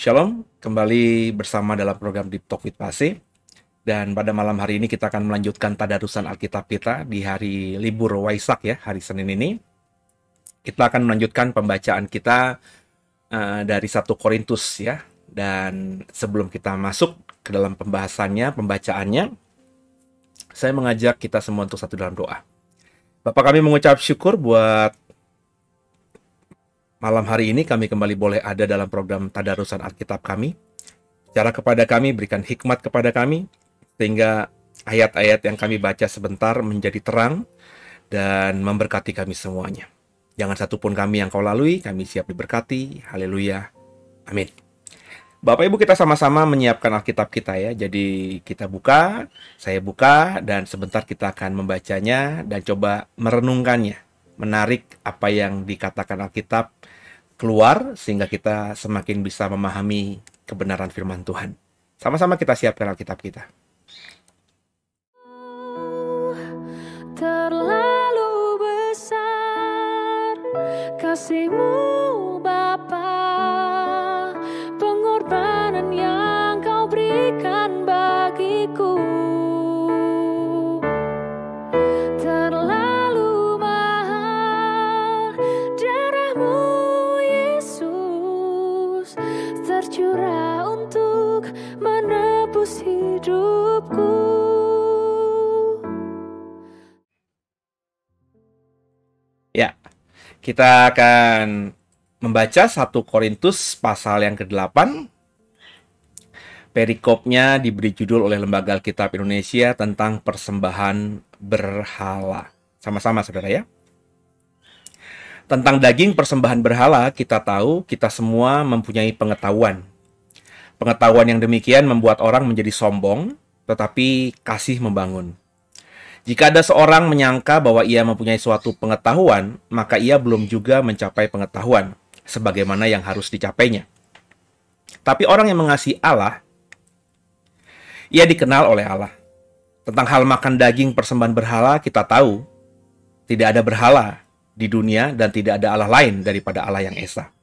Shalom, kembali bersama dalam program Deep Talk with Pase. Dan pada malam hari ini kita akan melanjutkan tadarusan Alkitab kita di hari libur Waisak ya, hari Senin ini. Kita akan melanjutkan pembacaan kita dari 1 Korintus ya. Dan sebelum kita masuk ke dalam pembacaannya, saya mengajak kita semua untuk satu dalam doa. Bapak, kami mengucap syukur buat malam hari ini kami kembali boleh ada dalam program Tadarusan Alkitab kami. Bicara kepada kami, berikan hikmat kepada kami, sehingga ayat-ayat yang kami baca sebentar menjadi terang dan memberkati kami semuanya. Jangan satupun kami yang kau lalui, kami siap diberkati. Haleluya. Amin. Bapak Ibu, kita sama-sama menyiapkan Alkitab kita ya. Jadi kita buka, saya buka, dan sebentar kita akan membacanya dan coba merenungkannya. Menarik apa yang dikatakan Alkitab keluar sehingga kita semakin bisa memahami kebenaran firman Tuhan. Sama-sama kita siapkan Alkitab kita. Terlalu besar kasih-Mu Bapa, pengorbanan yang Kau berikan bagiku. Terlalu mahal darah-Mu Yesus tercurah untuk menebus hidupku. Ya, kita akan membaca 1 Korintus pasal yang ke-8. Perikopnya diberi judul oleh Lembaga Alkitab Indonesia tentang persembahan berhala. Sama-sama saudara ya. Tentang daging persembahan berhala, kita tahu kita semua mempunyai pengetahuan. Pengetahuan yang demikian membuat orang menjadi sombong, tetapi kasih membangun. Jika ada seorang menyangka bahwa ia mempunyai suatu pengetahuan, maka ia belum juga mencapai pengetahuan, sebagaimana yang harus dicapainya. Tapi orang yang mengasihi Allah, ia dikenal oleh Allah. Tentang hal makan daging persembahan berhala, kita tahu tidak ada berhala di dunia dan tidak ada Allah lain daripada Allah yang Esa.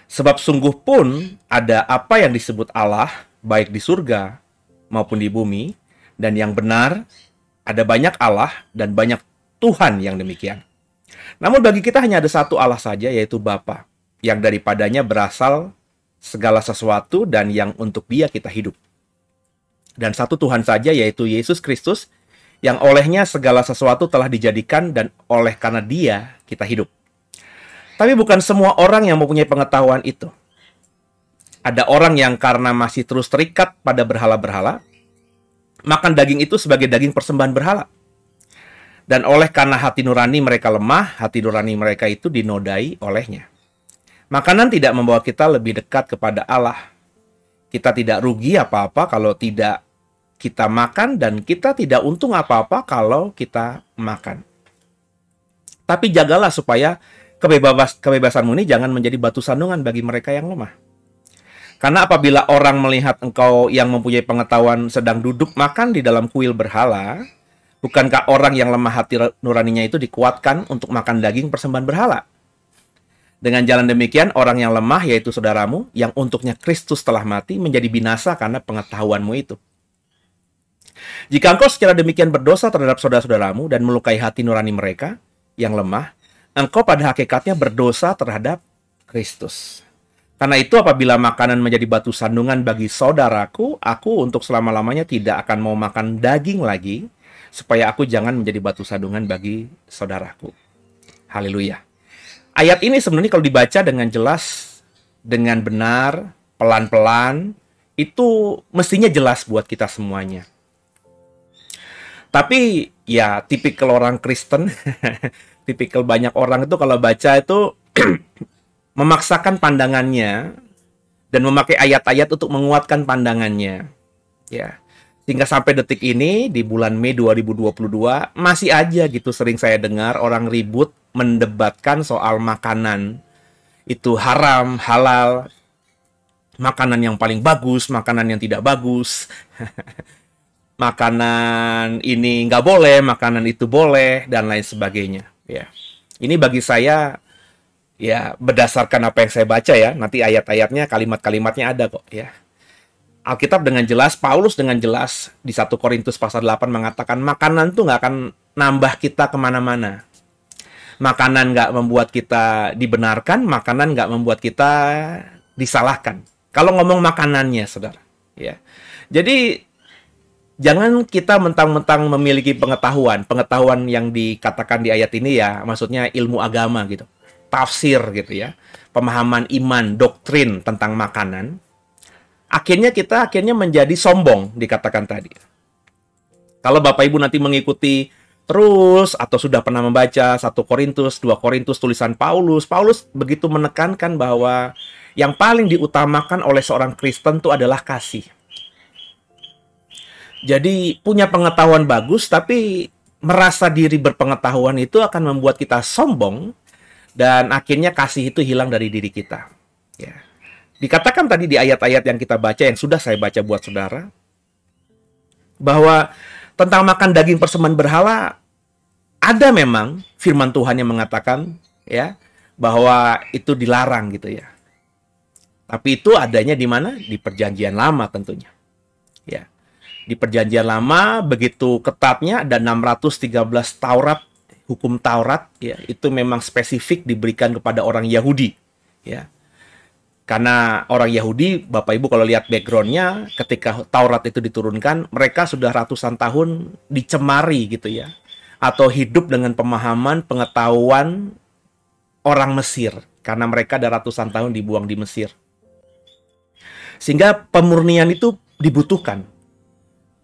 Sebab sungguh pun ada apa yang disebut Allah, baik di surga maupun di bumi, dan yang benar, ada banyak Allah dan banyak Tuhan yang demikian. Namun bagi kita hanya ada satu Allah saja, yaitu Bapa, yang daripadanya berasal segala sesuatu dan yang untuk Dia kita hidup. Dan satu Tuhan saja, yaitu Yesus Kristus, yang olehnya segala sesuatu telah dijadikan dan oleh karena Dia kita hidup. Tapi bukan semua orang yang mempunyai pengetahuan itu. Ada orang yang karena masih terus terikat pada berhala-berhala, makan daging itu sebagai daging persembahan berhala. Dan oleh karena hati nurani mereka lemah, hati nurani mereka itu dinodai olehnya. Makanan tidak membawa kita lebih dekat kepada Allah. Kita tidak rugi apa-apa kalau tidak kita makan, dan kita tidak untung apa-apa kalau kita makan. Tapi jagalah supaya kebebasanmu ini jangan menjadi batu sandungan bagi mereka yang lemah. Karena apabila orang melihat engkau yang mempunyai pengetahuan sedang duduk makan di dalam kuil berhala, bukankah orang yang lemah hati nuraninya itu dikuatkan untuk makan daging persembahan berhala? Dengan jalan demikian, orang yang lemah, yaitu saudaramu, yang untuknya Kristus telah mati, menjadi binasa karena pengetahuanmu itu. Jika engkau secara demikian berdosa terhadap saudara-saudaramu dan melukai hati nurani mereka yang lemah, engkau pada hakikatnya berdosa terhadap Kristus. Karena itu apabila makanan menjadi batu sandungan bagi saudaraku, aku untuk selama-lamanya tidak akan mau makan daging lagi, supaya aku jangan menjadi batu sandungan bagi saudaraku. Haleluya. Ayat ini sebenarnya kalau dibaca dengan jelas, dengan benar, pelan-pelan, itu mestinya jelas buat kita semuanya. Tapi ya tipikal orang Kristen, tipikal banyak orang itu kalau baca itu memaksakan pandangannya dan memakai ayat-ayat untuk menguatkan pandangannya. Ya. Sehingga sampai detik ini di bulan Mei 2022 masih aja gitu sering saya dengar orang ribut mendebatkan soal makanan. Itu haram, halal, makanan yang paling bagus, makanan yang tidak bagus. Makanan ini nggak boleh, makanan itu boleh, dan lain sebagainya. Ya. Ini bagi saya ya berdasarkan apa yang saya baca ya, nanti ayat-ayatnya, kalimat-kalimatnya ada kok ya. Alkitab dengan jelas, Paulus dengan jelas di 1 Korintus pasal 8 mengatakan makanan tuh nggak akan nambah kita kemana-mana. Makanan nggak membuat kita dibenarkan, makanan nggak membuat kita disalahkan. Kalau ngomong makanannya, saudara. Ya. Jadi, jangan kita mentang-mentang memiliki pengetahuan yang dikatakan di ayat ini ya, maksudnya ilmu agama gitu. Tafsir gitu ya. Pemahaman iman, doktrin tentang makanan. Akhirnya kita menjadi sombong, dikatakan tadi. Kalau Bapak Ibu nanti mengikuti terus atau sudah pernah membaca 1 Korintus, 2 Korintus tulisan Paulus begitu menekankan bahwa yang paling diutamakan oleh seorang Kristen itu adalah kasih. Jadi punya pengetahuan bagus tapi merasa diri berpengetahuan itu akan membuat kita sombong dan akhirnya kasih itu hilang dari diri kita. Ya. Dikatakan tadi di ayat-ayat yang kita baca, yang sudah saya baca buat saudara, bahwa tentang makan daging persembahan berhala, ada memang firman Tuhan yang mengatakan ya bahwa itu dilarang gitu ya. Tapi itu adanya di mana? Di Perjanjian Lama tentunya. Ya. Di Perjanjian Lama begitu ketatnya ada 613 Taurat, hukum Taurat ya, itu memang spesifik diberikan kepada orang Yahudi ya. Karena orang Yahudi, Bapak Ibu kalau lihat background-nya, ketika Taurat itu diturunkan, mereka sudah ratusan tahun dicemari gitu ya. Atau hidup dengan pemahaman, pengetahuan orang Mesir. Karena mereka ada ratusan tahun dibuang di Mesir. Sehingga pemurnian itu dibutuhkan.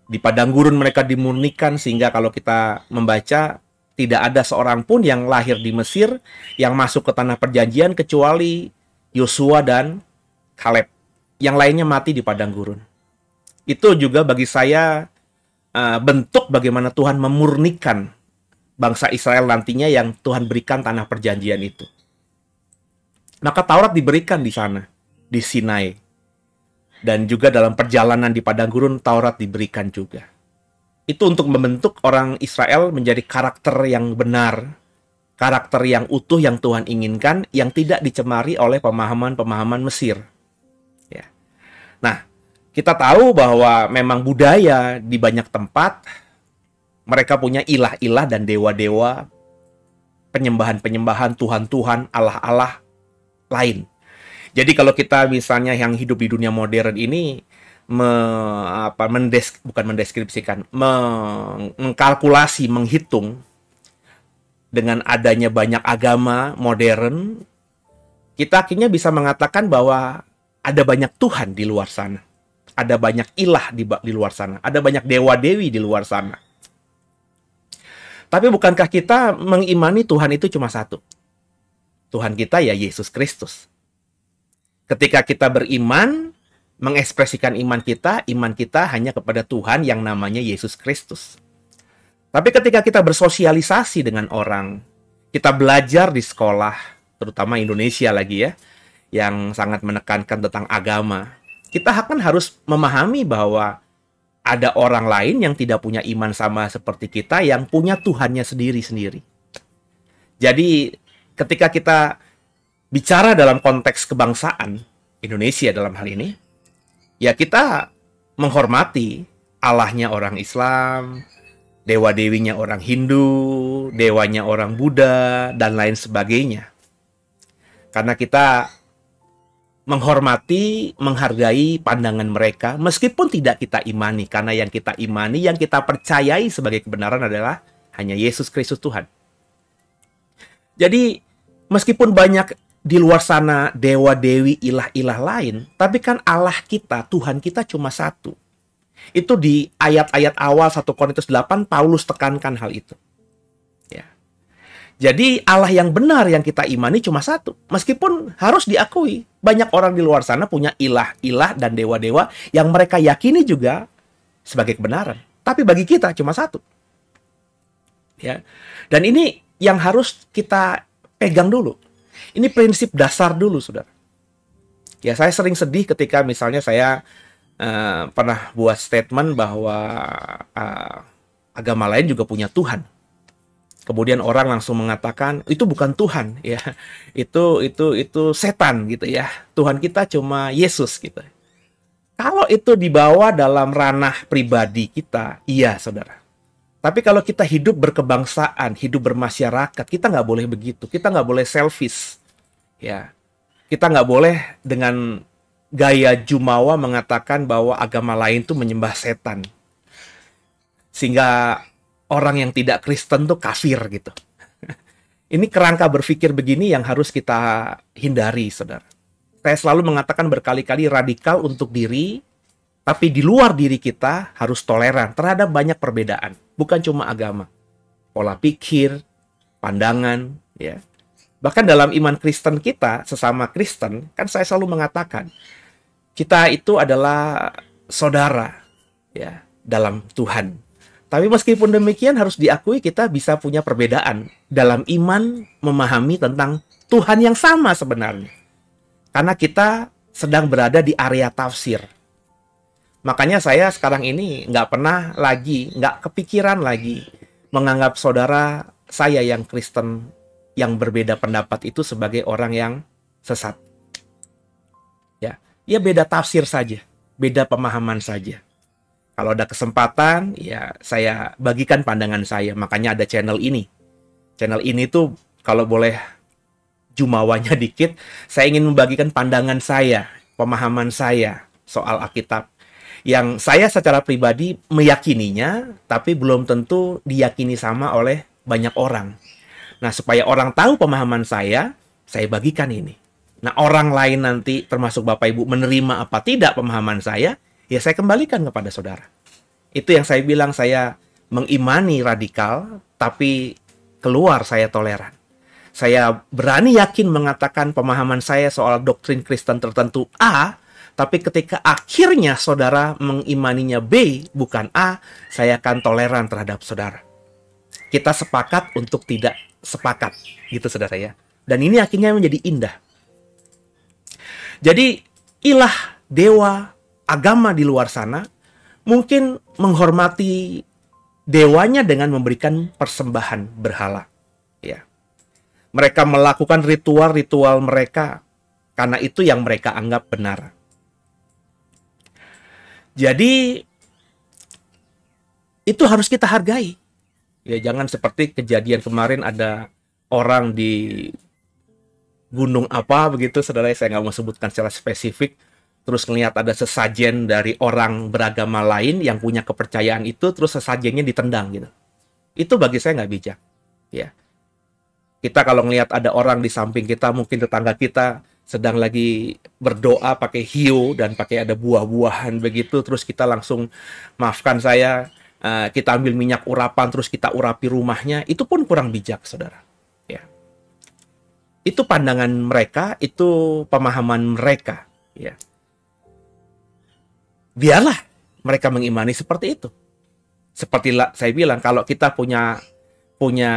Di padang gurun mereka dimurnikan, sehingga kalau kita membaca, tidak ada seorang pun yang lahir di Mesir, yang masuk ke tanah perjanjian, kecuali Yosua dan Kaleb. Yang lainnya mati di padang gurun. Itu juga bagi saya bentuk bagaimana Tuhan memurnikan bangsa Israel nantinya yang Tuhan berikan tanah perjanjian itu. Maka Taurat diberikan di sana, di Sinai. Dan juga dalam perjalanan di padang gurun, Taurat diberikan juga. Itu untuk membentuk orang Israel menjadi karakter yang benar, karakter yang utuh yang Tuhan inginkan, yang tidak dicemari oleh pemahaman-pemahaman Mesir. Ya. Nah, kita tahu bahwa memang budaya di banyak tempat, mereka punya ilah-ilah dan dewa-dewa, penyembahan-penyembahan, Tuhan-Tuhan, Allah-Allah lain. Jadi kalau kita misalnya yang hidup di dunia modern ini, mengkalkulasi, menghitung, dengan adanya banyak agama modern, kita akhirnya bisa mengatakan bahwa ada banyak Tuhan di luar sana. Ada banyak ilah di luar sana. Ada banyak dewa-dewi di luar sana. Tapi bukankah kita mengimani Tuhan itu cuma satu? Tuhan kita ya Yesus Kristus. Ketika kita beriman, mengekspresikan iman kita hanya kepada Tuhan yang namanya Yesus Kristus. Tapi ketika kita bersosialisasi dengan orang, kita belajar di sekolah, terutama Indonesia lagi ya, yang sangat menekankan tentang agama, kita akan harus memahami bahwa ada orang lain yang tidak punya iman sama seperti kita, yang punya Tuhannya sendiri-sendiri. Jadi ketika kita bicara dalam konteks kebangsaan, Indonesia dalam hal ini, ya kita menghormati Allahnya orang Islam, dewa-dewinya orang Hindu, dewanya orang Buddha, dan lain sebagainya. Karena kita menghormati, menghargai pandangan mereka, meskipun tidak kita imani. Karena yang kita imani, yang kita percayai sebagai kebenaran adalah hanya Yesus Kristus Tuhan. Jadi, meskipun banyak di luar sana dewa-dewi, ilah-ilah lain, tapi kan Allah kita, Tuhan kita cuma satu. Itu di ayat-ayat awal 1 Korintus 8, Paulus tekankan hal itu. Ya. Jadi Allah yang benar yang kita imani cuma satu. Meskipun harus diakui, banyak orang di luar sana punya ilah-ilah dan dewa-dewa yang mereka yakini juga sebagai kebenaran. Tapi bagi kita cuma satu. Ya. Dan ini yang harus kita pegang dulu. Ini prinsip dasar dulu, saudara. Ya, saya sering sedih ketika misalnya saya pernah buat statement bahwa agama lain juga punya Tuhan. Kemudian orang langsung mengatakan itu bukan Tuhan, ya, itu setan gitu ya. Tuhan kita cuma Yesus gitu. Kalau itu dibawa dalam ranah pribadi kita, iya saudara. Tapi kalau kita hidup berkebangsaan, hidup bermasyarakat, kita nggak boleh begitu. Kita nggak boleh selfish, ya. Kita nggak boleh dengan gaya jumawa mengatakan bahwa agama lain itu menyembah setan. Sehingga orang yang tidak Kristen tuh kafir gitu. Ini kerangka berpikir begini yang harus kita hindari, saudara. Saya selalu mengatakan berkali-kali radikal untuk diri, tapi di luar diri kita harus toleran terhadap banyak perbedaan. Bukan cuma agama, pola pikir, pandangan, ya. Bahkan dalam iman Kristen kita, sesama Kristen, kan saya selalu mengatakan, kita itu adalah saudara, ya, dalam Tuhan. Tapi meskipun demikian harus diakui kita bisa punya perbedaan dalam iman memahami tentang Tuhan yang sama sebenarnya. Karena kita sedang berada di area tafsir. Makanya saya sekarang ini nggak kepikiran lagi menganggap saudara saya yang Kristen yang berbeda pendapat itu sebagai orang yang sesat. Ya beda tafsir saja, beda pemahaman saja. Kalau ada kesempatan, ya saya bagikan pandangan saya. Makanya ada channel ini. Channel ini tuh kalau boleh jumawanya dikit, saya ingin membagikan pandangan saya, pemahaman saya soal Alkitab. Yang saya secara pribadi meyakininya, tapi belum tentu diyakini sama oleh banyak orang. Nah, supaya orang tahu pemahaman saya bagikan ini. Nah, orang lain nanti, termasuk Bapak Ibu, menerima apa tidak pemahaman saya, ya saya kembalikan kepada saudara. Itu yang saya bilang, saya mengimani radikal, tapi keluar saya toleran. Saya berani yakin mengatakan pemahaman saya soal doktrin Kristen tertentu A, tapi ketika akhirnya saudara mengimaninya B, bukan A, saya akan toleran terhadap saudara. Kita sepakat untuk tidak sepakat, gitu saudara ya. Dan ini akhirnya menjadi indah. Jadi, ilah, dewa, agama di luar sana mungkin menghormati dewanya dengan memberikan persembahan berhala. Ya. Mereka melakukan ritual-ritual mereka karena itu yang mereka anggap benar. Jadi itu harus kita hargai. Ya, jangan seperti kejadian kemarin ada orang di gunung apa begitu, saudara, saya nggak mau sebutkan secara spesifik. Terus ngelihat ada sesajen dari orang beragama lain yang punya kepercayaan itu, terus sesajennya ditendang gitu. Itu bagi saya nggak bijak. Ya. Kita kalau ngelihat ada orang di samping kita, mungkin tetangga kita sedang lagi berdoa pakai hiu dan pakai ada buah-buahan begitu, terus kita langsung, maafkan saya, kita ambil minyak urapan, terus kita urapi rumahnya, itu pun kurang bijak, saudara. Ya. Itu pandangan mereka, itu pemahaman mereka. Ya. Biarlah mereka mengimani seperti itu. Seperti saya bilang, kalau kita punya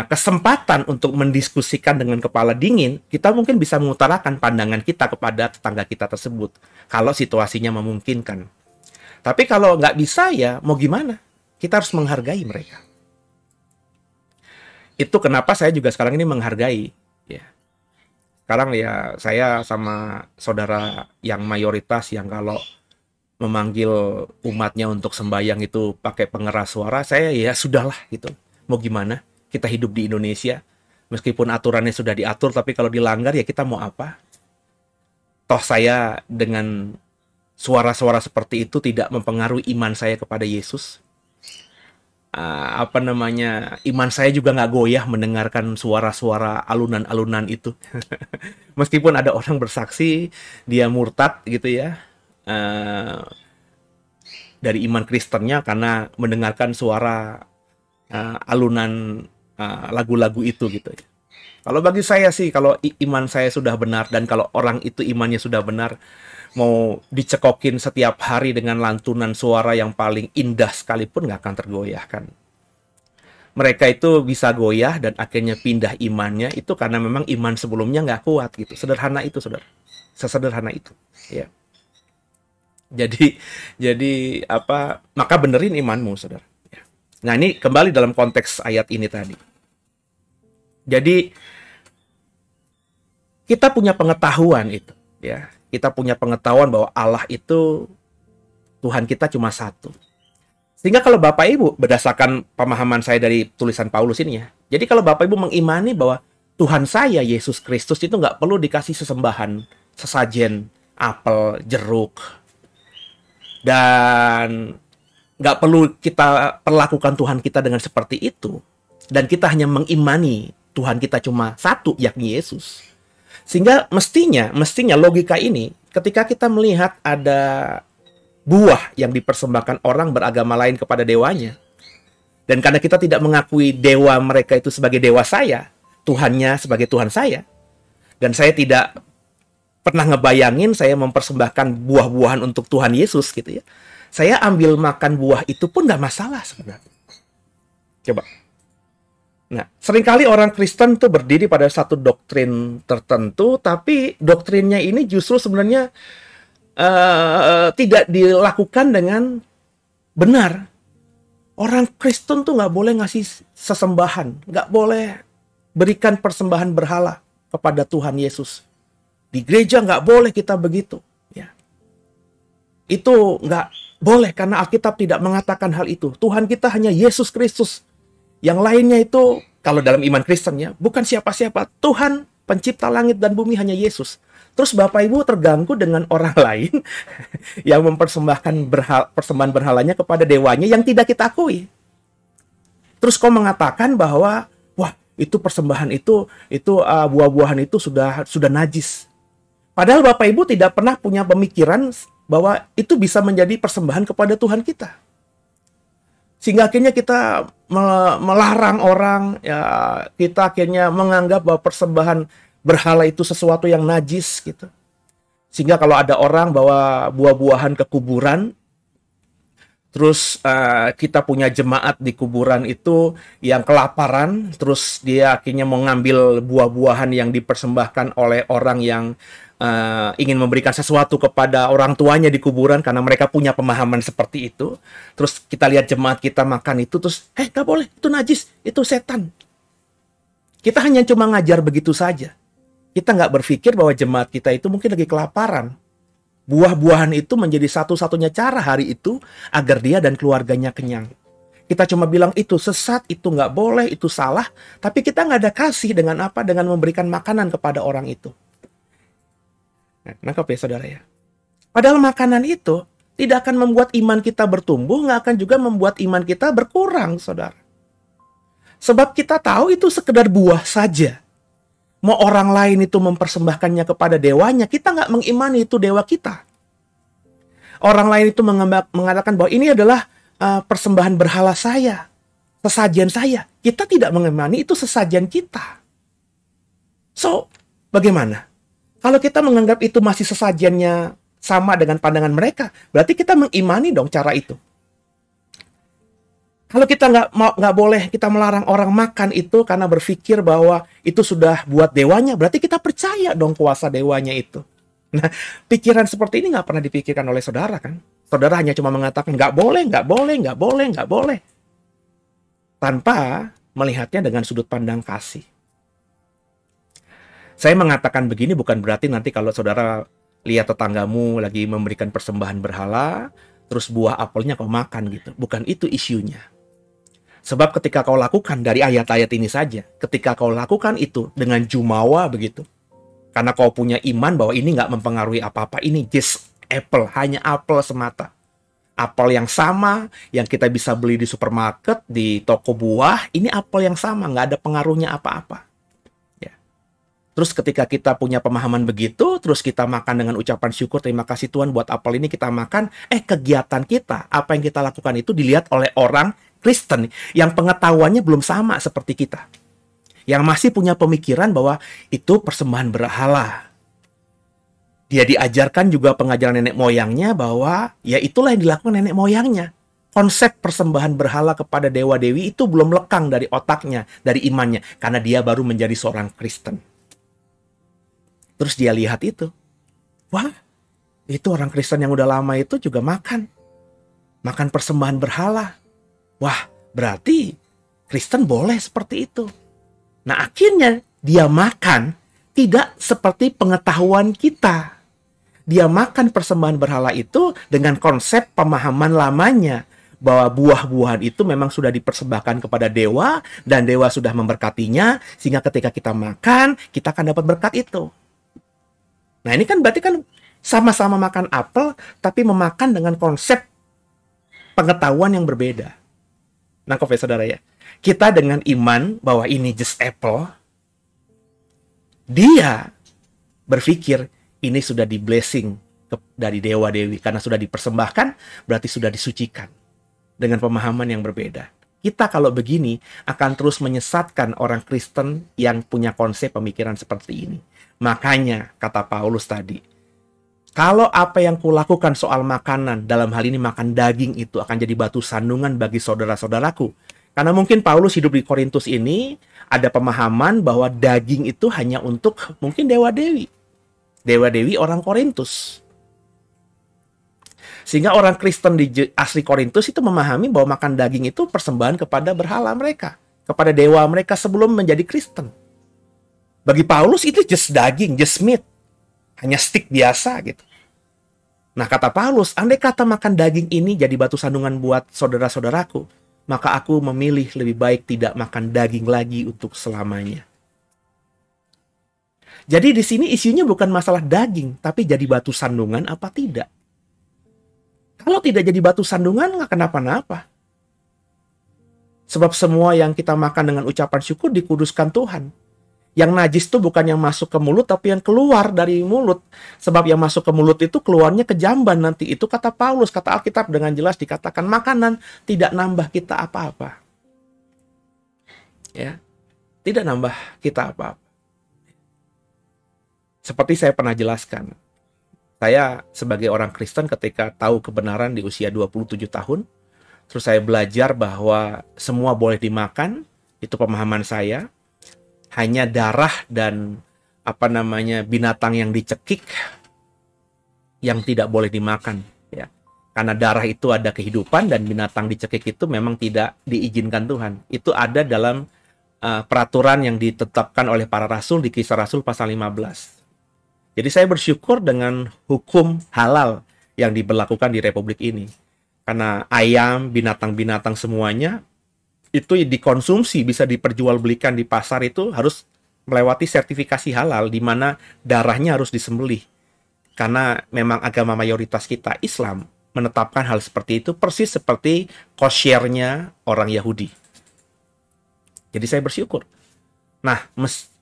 kesempatan untuk mendiskusikan dengan kepala dingin, kita mungkin bisa mengutarakan pandangan kita kepada tetangga kita tersebut, kalau situasinya memungkinkan. Tapi kalau nggak bisa, ya mau gimana? Kita harus menghargai mereka. Itu kenapa saya juga sekarang ini menghargai. Ya. Sekarang ya saya sama saudara yang mayoritas yang kalau memanggil umatnya untuk sembahyang itu pakai pengeras suara, saya ya sudahlah gitu. Mau gimana? Kita hidup di Indonesia, meskipun aturannya sudah diatur, tapi kalau dilanggar ya kita mau apa? Toh saya dengan suara-suara seperti itu tidak mempengaruhi iman saya kepada Yesus. Iman saya juga nggak goyah mendengarkan suara-suara alunan-alunan itu. Meskipun ada orang bersaksi dia murtad gitu ya, dari iman Kristennya karena mendengarkan suara alunan lagu-lagu itu gitu. Kalau bagi saya sih, kalau iman saya sudah benar, dan kalau orang itu imannya sudah benar, mau dicekokin setiap hari dengan lantunan suara yang paling indah sekalipun nggak akan tergoyahkan. Mereka itu bisa goyah dan akhirnya pindah imannya itu karena memang iman sebelumnya nggak kuat gitu. Sederhana itu, saudara. Sesederhana itu. Ya. Jadi apa? Maka benerin imanmu, saudara. Ya. Nah, ini kembali dalam konteks ayat ini tadi. Jadi kita punya pengetahuan itu, ya. Kita punya pengetahuan bahwa Allah itu Tuhan kita cuma satu. Sehingga kalau Bapak Ibu, berdasarkan pemahaman saya dari tulisan Paulus ini ya, jadi kalau Bapak Ibu mengimani bahwa Tuhan saya, Yesus Kristus itu nggak perlu dikasih sesembahan, sesajen, apel, jeruk, dan nggak perlu kita perlakukan Tuhan kita dengan seperti itu, dan kita hanya mengimani Tuhan kita cuma satu, yakni Yesus. Sehingga mestinya logika ini, ketika kita melihat ada buah yang dipersembahkan orang beragama lain kepada dewanya, dan karena kita tidak mengakui dewa mereka itu sebagai dewa saya, Tuhannya sebagai Tuhan saya, dan saya tidak pernah ngebayangin saya mempersembahkan buah-buahan untuk Tuhan Yesus gitu ya, saya ambil makan buah itu pun nggak masalah sebenarnya. Coba. Nah, seringkali orang Kristen tuh berdiri pada satu doktrin tertentu, tapi doktrinnya ini justru sebenarnya tidak dilakukan dengan benar. Orang Kristen tuh nggak boleh ngasih sesembahan, nggak boleh berikan persembahan berhala kepada Tuhan Yesus. Di gereja nggak boleh kita begitu. Ya. Itu nggak boleh karena Alkitab tidak mengatakan hal itu. Tuhan kita hanya Yesus Kristus. Yang lainnya itu, kalau dalam iman Kristen ya, bukan siapa-siapa. Tuhan pencipta langit dan bumi hanya Yesus. Terus Bapak Ibu terganggu dengan orang lain yang mempersembahkan persembahan berhalanya kepada dewanya yang tidak kita akui. Terus kau mengatakan bahwa wah, itu persembahan itu buah-buahan itu sudah najis. Padahal Bapak Ibu tidak pernah punya pemikiran bahwa itu bisa menjadi persembahan kepada Tuhan kita. Sehingga akhirnya kita melarang orang, ya, kita akhirnya menganggap bahwa persembahan berhala itu sesuatu yang najis gitu. Sehingga kalau ada orang bawa buah-buahan ke kuburan, terus kita punya jemaat di kuburan itu yang kelaparan, terus dia akhirnya mau ngambil buah-buahan yang dipersembahkan oleh orang yang ingin memberikan sesuatu kepada orang tuanya di kuburan karena mereka punya pemahaman seperti itu. Terus kita lihat jemaat kita makan itu, terus gak boleh, itu najis, itu setan. Kita hanya cuma ngajar begitu saja. Kita nggak berpikir bahwa jemaat kita itu mungkin lagi kelaparan. Buah-buahan itu menjadi satu-satunya cara hari itu agar dia dan keluarganya kenyang. Kita cuma bilang itu sesat, itu nggak boleh, itu salah. Tapi kita nggak ada kasih dengan apa? Dengan memberikan makanan kepada orang itu. Nangkep ya saudara ya? Padahal makanan itu tidak akan membuat iman kita bertumbuh, nggak akan juga membuat iman kita berkurang, saudara. Sebab kita tahu itu sekedar buah saja. Mau orang lain itu mempersembahkannya kepada dewanya, kita nggak mengimani itu dewa kita. Orang lain itu mengatakan bahwa ini adalah persembahan berhala saya, sesajian saya. Kita tidak mengimani itu sesajian kita. So, bagaimana? Kalau kita menganggap itu masih sesajiannya sama dengan pandangan mereka, berarti kita mengimani dong cara itu. Kalau kita nggak boleh, kita melarang orang makan itu karena berpikir bahwa itu sudah buat dewanya, berarti kita percaya dong kuasa dewanya itu. Nah, pikiran seperti ini nggak pernah dipikirkan oleh saudara kan? Saudara hanya cuma mengatakan nggak boleh, nggak boleh, nggak boleh, nggak boleh. Tanpa melihatnya dengan sudut pandang kasih. Saya mengatakan begini bukan berarti nanti kalau saudara lihat tetanggamu lagi memberikan persembahan berhala, terus buah apelnya kau makan gitu. Bukan itu isunya. Sebab ketika kau lakukan dari ayat-ayat ini saja, ketika kau lakukan itu dengan jumawa begitu, karena kau punya iman bahwa ini nggak mempengaruhi apa-apa, ini just apple, hanya apel semata. Apel yang sama, yang kita bisa beli di supermarket, di toko buah, ini apel yang sama, nggak ada pengaruhnya apa-apa. Ya. Terus ketika kita punya pemahaman begitu, terus kita makan dengan ucapan syukur, terima kasih Tuhan buat apel ini kita makan, kegiatan kita, apa yang kita lakukan itu dilihat oleh orang Kristen yang pengetahuannya belum sama seperti kita. yang masih punya pemikiran bahwa itu persembahan berhala. Dia diajarkan juga pengajaran nenek moyangnya bahwa ya itulah yang dilakukan nenek moyangnya. Konsep persembahan berhala kepada dewa-dewi itu belum lekang dari otaknya, dari imannya. Karena dia baru menjadi seorang Kristen. Terus dia lihat itu. Wah, itu orang Kristen yang udah lama itu juga makan. Makan persembahan berhala. Wah, berarti Kristen boleh seperti itu. Nah, akhirnya dia makan tidak seperti pengetahuan kita. Dia makan persembahan berhala itu dengan konsep pemahaman lamanya. Bahwa buah-buahan itu memang sudah dipersembahkan kepada dewa. Dan dewa sudah memberkatinya. Sehingga ketika kita makan, kita akan dapat berkat itu. Nah, ini kan berarti kan sama-sama makan apel. Tapi memakan dengan konsep pengetahuan yang berbeda. Nangkep ya saudara ya. Kita dengan iman bahwa ini just apple. Dia berpikir ini sudah di blessing dari dewa-dewi. Karena sudah dipersembahkan, berarti sudah disucikan. Dengan pemahaman yang berbeda. Kita kalau begini akan terus menyesatkan orang Kristen yang punya konsep pemikiran seperti ini. Makanya, kata Paulus tadi, kalau apa yang kulakukan soal makanan, dalam hal ini makan daging itu akan jadi batu sandungan bagi saudara-saudaraku. Karena mungkin Paulus hidup di Korintus ini, ada pemahaman bahwa daging itu hanya untuk mungkin dewa-dewi. Dewa-dewi orang Korintus. Sehingga orang Kristen di asli Korintus itu memahami bahwa makan daging itu persembahan kepada berhala mereka. Kepada dewa mereka sebelum menjadi Kristen. Bagi Paulus itu just daging, just meat. Hanya stick biasa gitu. Nah kata Paulus, andai kata makan daging ini jadi batu sandungan buat saudara-saudaraku, maka aku memilih lebih baik tidak makan daging lagi untuk selamanya. Jadi di sini isunya bukan masalah daging, tapi jadi batu sandungan apa tidak. Kalau tidak jadi batu sandungan, nggak kenapa-napa. Sebab semua yang kita makan dengan ucapan syukur dikuduskan Tuhan. Yang najis itu bukan yang masuk ke mulut, tapi yang keluar dari mulut. Sebab yang masuk ke mulut itu keluarnya ke jamban nanti. Itu kata Paulus, kata Alkitab dengan jelas dikatakan makanan tidak nambah kita apa-apa. Ya, tidak nambah kita apa-apa. Seperti saya pernah jelaskan, saya sebagai orang Kristen ketika tahu kebenaran di usia 27 tahun, terus saya belajar bahwa semua boleh dimakan, itu pemahaman saya, hanya darah dan binatang yang dicekik yang tidak boleh dimakan, ya. Karena darah itu ada kehidupan dan binatang dicekik itu memang tidak diizinkan Tuhan. Itu ada dalam peraturan yang ditetapkan oleh para rasul di Kisah Rasul pasal 15. Jadi saya bersyukur dengan hukum halal yang diberlakukan di Republik ini. Karena ayam, binatang-binatang semuanya, itu dikonsumsi, bisa diperjualbelikan di pasar itu harus melewati sertifikasi halal, di mana darahnya harus disembelih. Karena memang agama mayoritas kita, Islam, menetapkan hal seperti itu, persis seperti kosyernya orang Yahudi. Jadi saya bersyukur. Nah,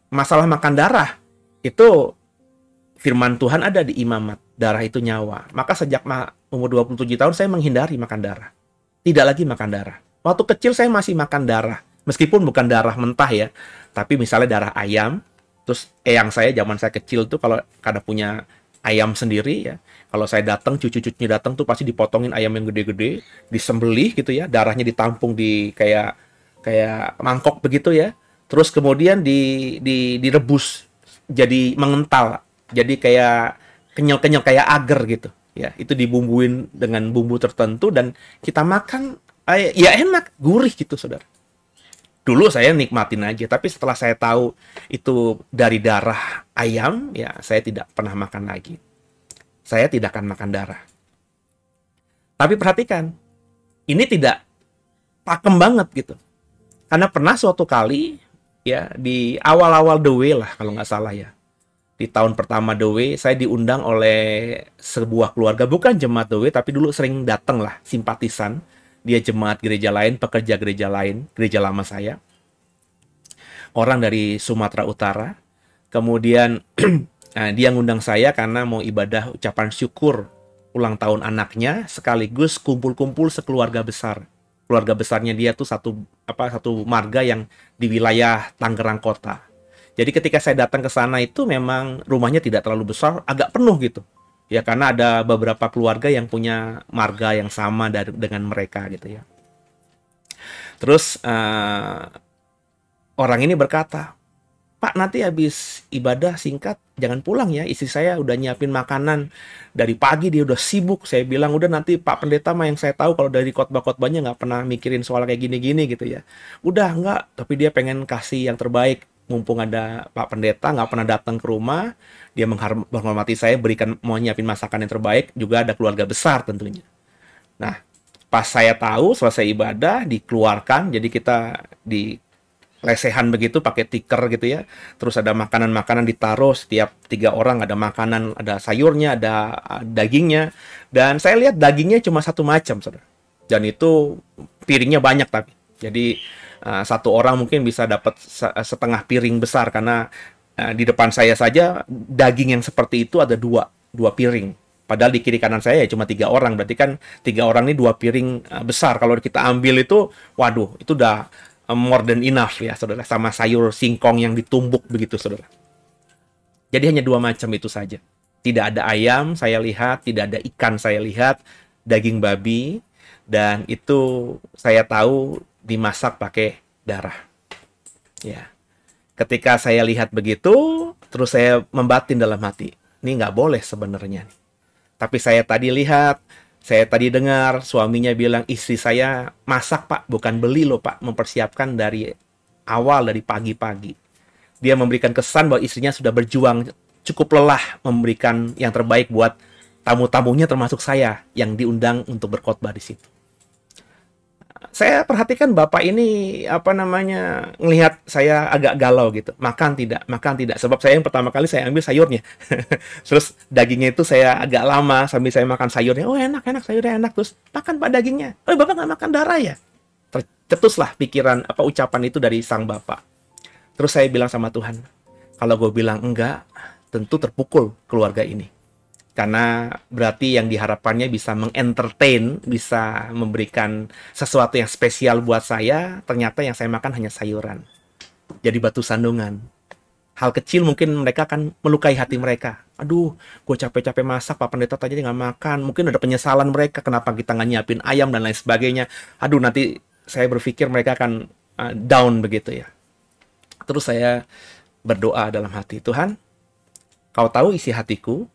masalah makan darah, itu firman Tuhan ada di Imamat, darah itu nyawa. Maka sejak umur 27 tahun saya menghindari makan darah. Tidak lagi makan darah. Waktu kecil saya masih makan darah. Meskipun bukan darah mentah ya. Tapi misalnya darah ayam. Terus eyang saya zaman saya kecil tuh kalau kada punya ayam sendiri ya. Kalau saya datang, cucu-cucunya datang tuh pasti dipotongin ayam yang gede-gede. Disembelih gitu ya. Darahnya ditampung di kayak mangkok begitu ya. Terus kemudian direbus jadi mengental. Jadi kayak kenyal-kenyal kayak agar gitu ya. Itu dibumbuin dengan bumbu tertentu dan kita makan ya enak, gurih gitu saudara. Dulu saya nikmatin aja, tapi setelah saya tahu itu dari darah ayam, ya saya tidak pernah makan lagi. Saya tidak akan makan darah. Tapi perhatikan, ini tidak pakem banget gitu. Karena pernah suatu kali ya di awal-awal The Way lah kalau nggak salah ya. Di tahun pertama The Way, saya diundang oleh sebuah keluarga, bukan jemaat The Way, tapi dulu sering datang lah, simpatisan. Dia jemaat gereja lain, pekerja gereja lain, gereja lama saya. Orang dari Sumatera Utara. Kemudian dia ngundang saya karena mau ibadah ucapan syukur ulang tahun anaknya, sekaligus kumpul-kumpul sekeluarga besar. Keluarga besarnya dia tuh satu marga yang di wilayah Tangerang Kota. Jadi ketika saya datang ke sana itu memang rumahnya tidak terlalu besar, agak penuh gitu. Ya karena ada beberapa keluarga yang punya marga yang sama dengan mereka gitu ya. Terus orang ini berkata, "Pak, nanti habis ibadah singkat jangan pulang ya. Istri saya udah nyiapin makanan dari pagi, dia udah sibuk." Saya bilang, "Udah, nanti Pak Pendeta mah yang saya tahu kalau dari khotbah-khotbahnya nggak pernah mikirin soal kayak gini-gini gitu ya." "Udah, nggak." Tapi dia pengen kasih yang terbaik. Mumpung ada Pak Pendeta nggak pernah datang ke rumah, dia menghormati saya, mau nyiapin masakan yang terbaik. Juga ada keluarga besar tentunya. Nah, pas saya tahu selesai ibadah dikeluarkan, jadi kita di lesehan begitu pakai tikar gitu ya. Terus ada makanan-makanan ditaruh, setiap 3 orang ada makanan, ada sayurnya, ada dagingnya. Dan saya lihat dagingnya cuma satu macam, saudara. Dan itu piringnya banyak tapi. Jadi satu orang mungkin bisa dapat setengah piring besar karena di depan saya saja daging yang seperti itu ada dua piring. Padahal di kiri kanan saya ya cuma 3 orang. Berarti kan 3 orang ini 2 piring besar. Kalau kita ambil itu, waduh, itu udah more than enough ya, saudara. Sama sayur singkong yang ditumbuk begitu, saudara. Jadi hanya 2 macam itu saja. Tidak ada ayam, saya lihat. Tidak ada ikan, saya lihat. Daging babi. Dan itu saya tahu dimasak pakai darah. Ya. Ketika saya lihat begitu, terus saya membatin dalam hati. Ini nggak boleh sebenarnya. Tapi saya tadi lihat, saya tadi dengar suaminya bilang, "Istri saya masak, Pak, bukan beli loh, Pak." Mempersiapkan dari awal, dari pagi-pagi. Dia memberikan kesan bahwa istrinya sudah berjuang cukup lelah memberikan yang terbaik buat tamu-tamunya, termasuk saya yang diundang untuk berkhotbah di situ. Saya perhatikan bapak ini ngelihat saya agak galau gitu. Makan tidak. Sebab saya yang pertama kali saya ambil sayurnya. Terus dagingnya itu saya agak lama sambil saya makan sayurnya. Oh, enak sayurnya enak. Terus makan Pak dagingnya. Oh, bapak nggak makan darah ya? Tercetuslah pikiran ucapan itu dari sang bapak. Terus saya bilang sama Tuhan, kalau gue bilang enggak, tentu terpukul keluarga ini. Karena berarti yang diharapkannya bisa mengentertain, bisa memberikan sesuatu yang spesial buat saya, ternyata yang saya makan hanya sayuran. Jadi batu sandungan. Hal kecil mungkin mereka akan melukai hati mereka. Aduh, gue capek-capek masak, Pak Pendeta tadi nggak makan. Mungkin ada penyesalan mereka, kenapa kita nggak nyiapin ayam dan lain sebagainya. Aduh, nanti saya berpikir mereka akan down begitu ya. Terus saya berdoa dalam hati, Tuhan, Kau tahu isi hatiku,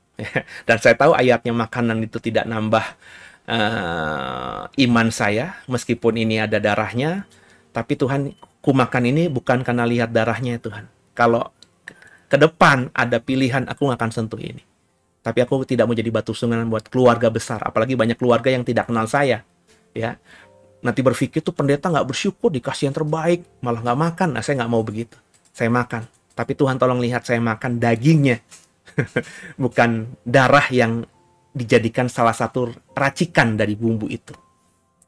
dan saya tahu ayatnya makanan itu tidak nambah iman saya, meskipun ini ada darahnya. Tapi Tuhan, ku makan ini bukan karena lihat darahnya, Tuhan. Kalau ke depan ada pilihan, aku nggak akan sentuh ini. Tapi aku tidak mau jadi batu sungguhan buat keluarga besar, apalagi banyak keluarga yang tidak kenal saya. Ya, nanti berpikir tuh pendeta nggak bersyukur dikasih yang terbaik, malah nggak makan. Nah, saya nggak mau begitu. Saya makan. Tapi Tuhan tolong lihat saya makan dagingnya. Bukan darah yang dijadikan salah satu racikan dari bumbu itu.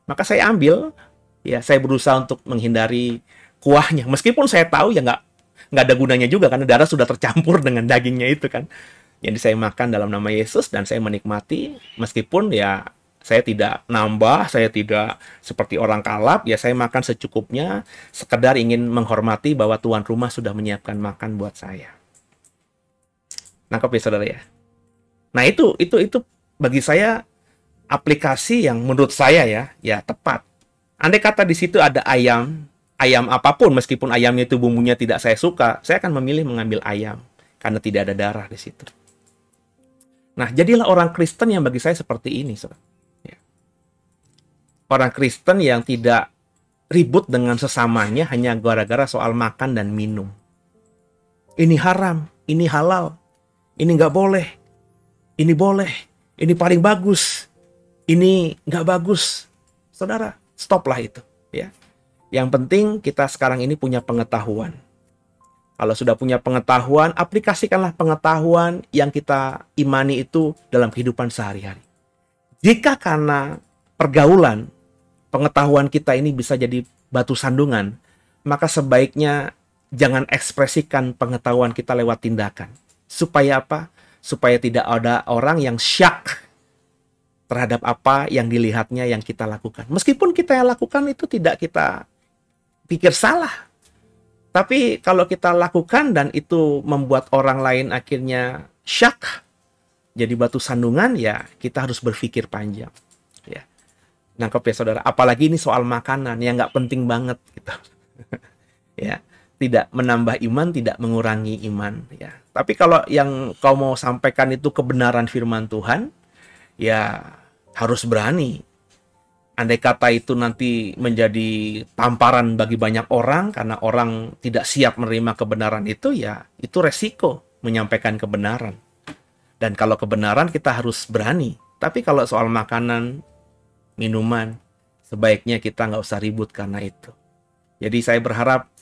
Maka saya ambil, ya saya berusaha untuk menghindari kuahnya. Meskipun saya tahu ya nggak ada gunanya juga karena darah sudah tercampur dengan dagingnya itu kan. Jadi saya makan dalam nama Yesus dan saya menikmati. Meskipun ya saya tidak nambah, saya tidak seperti orang kalap, ya saya makan secukupnya, sekedar ingin menghormati bahwa tuan rumah sudah menyiapkan makan buat saya. Nangkep ya saudara ya. Nah itu bagi saya aplikasi yang menurut saya ya tepat. Andai kata di situ ada ayam apapun, meskipun ayamnya itu bumbunya tidak saya suka, saya akan memilih mengambil ayam karena tidak ada darah di situ. Nah, jadilah orang Kristen yang bagi saya seperti ini, saudara. Ya. Orang Kristen yang tidak ribut dengan sesamanya hanya gara-gara soal makan dan minum. Ini haram, ini halal. Ini nggak boleh, ini boleh, ini paling bagus, ini nggak bagus. Saudara, stoplah itu. Ya. Yang penting kita sekarang ini punya pengetahuan. Kalau sudah punya pengetahuan, aplikasikanlah pengetahuan yang kita imani itu dalam kehidupan sehari-hari. Jika karena pergaulan, pengetahuan kita ini bisa jadi batu sandungan, maka sebaiknya jangan ekspresikan pengetahuan kita lewat tindakan. Supaya apa? Supaya tidak ada orang yang syak terhadap apa yang dilihatnya yang kita lakukan. Meskipun kita yang lakukan itu tidak kita pikir salah. Tapi kalau kita lakukan dan itu membuat orang lain akhirnya syak, jadi batu sandungan, ya kita harus berpikir panjang. Ya. Nangkep ya saudara, apalagi ini soal makanan yang nggak penting banget gitu. Ya, tidak menambah iman, tidak mengurangi iman. Ya, tapi kalau yang kau mau sampaikan itu kebenaran firman Tuhan, ya harus berani. Andai kata itu nanti menjadi tamparan bagi banyak orang karena orang tidak siap menerima kebenaran itu, ya itu resiko menyampaikan kebenaran. Dan kalau kebenaran kita harus berani. Tapi kalau soal makanan, minuman, sebaiknya kita nggak usah ribut karena itu. Jadi saya berharap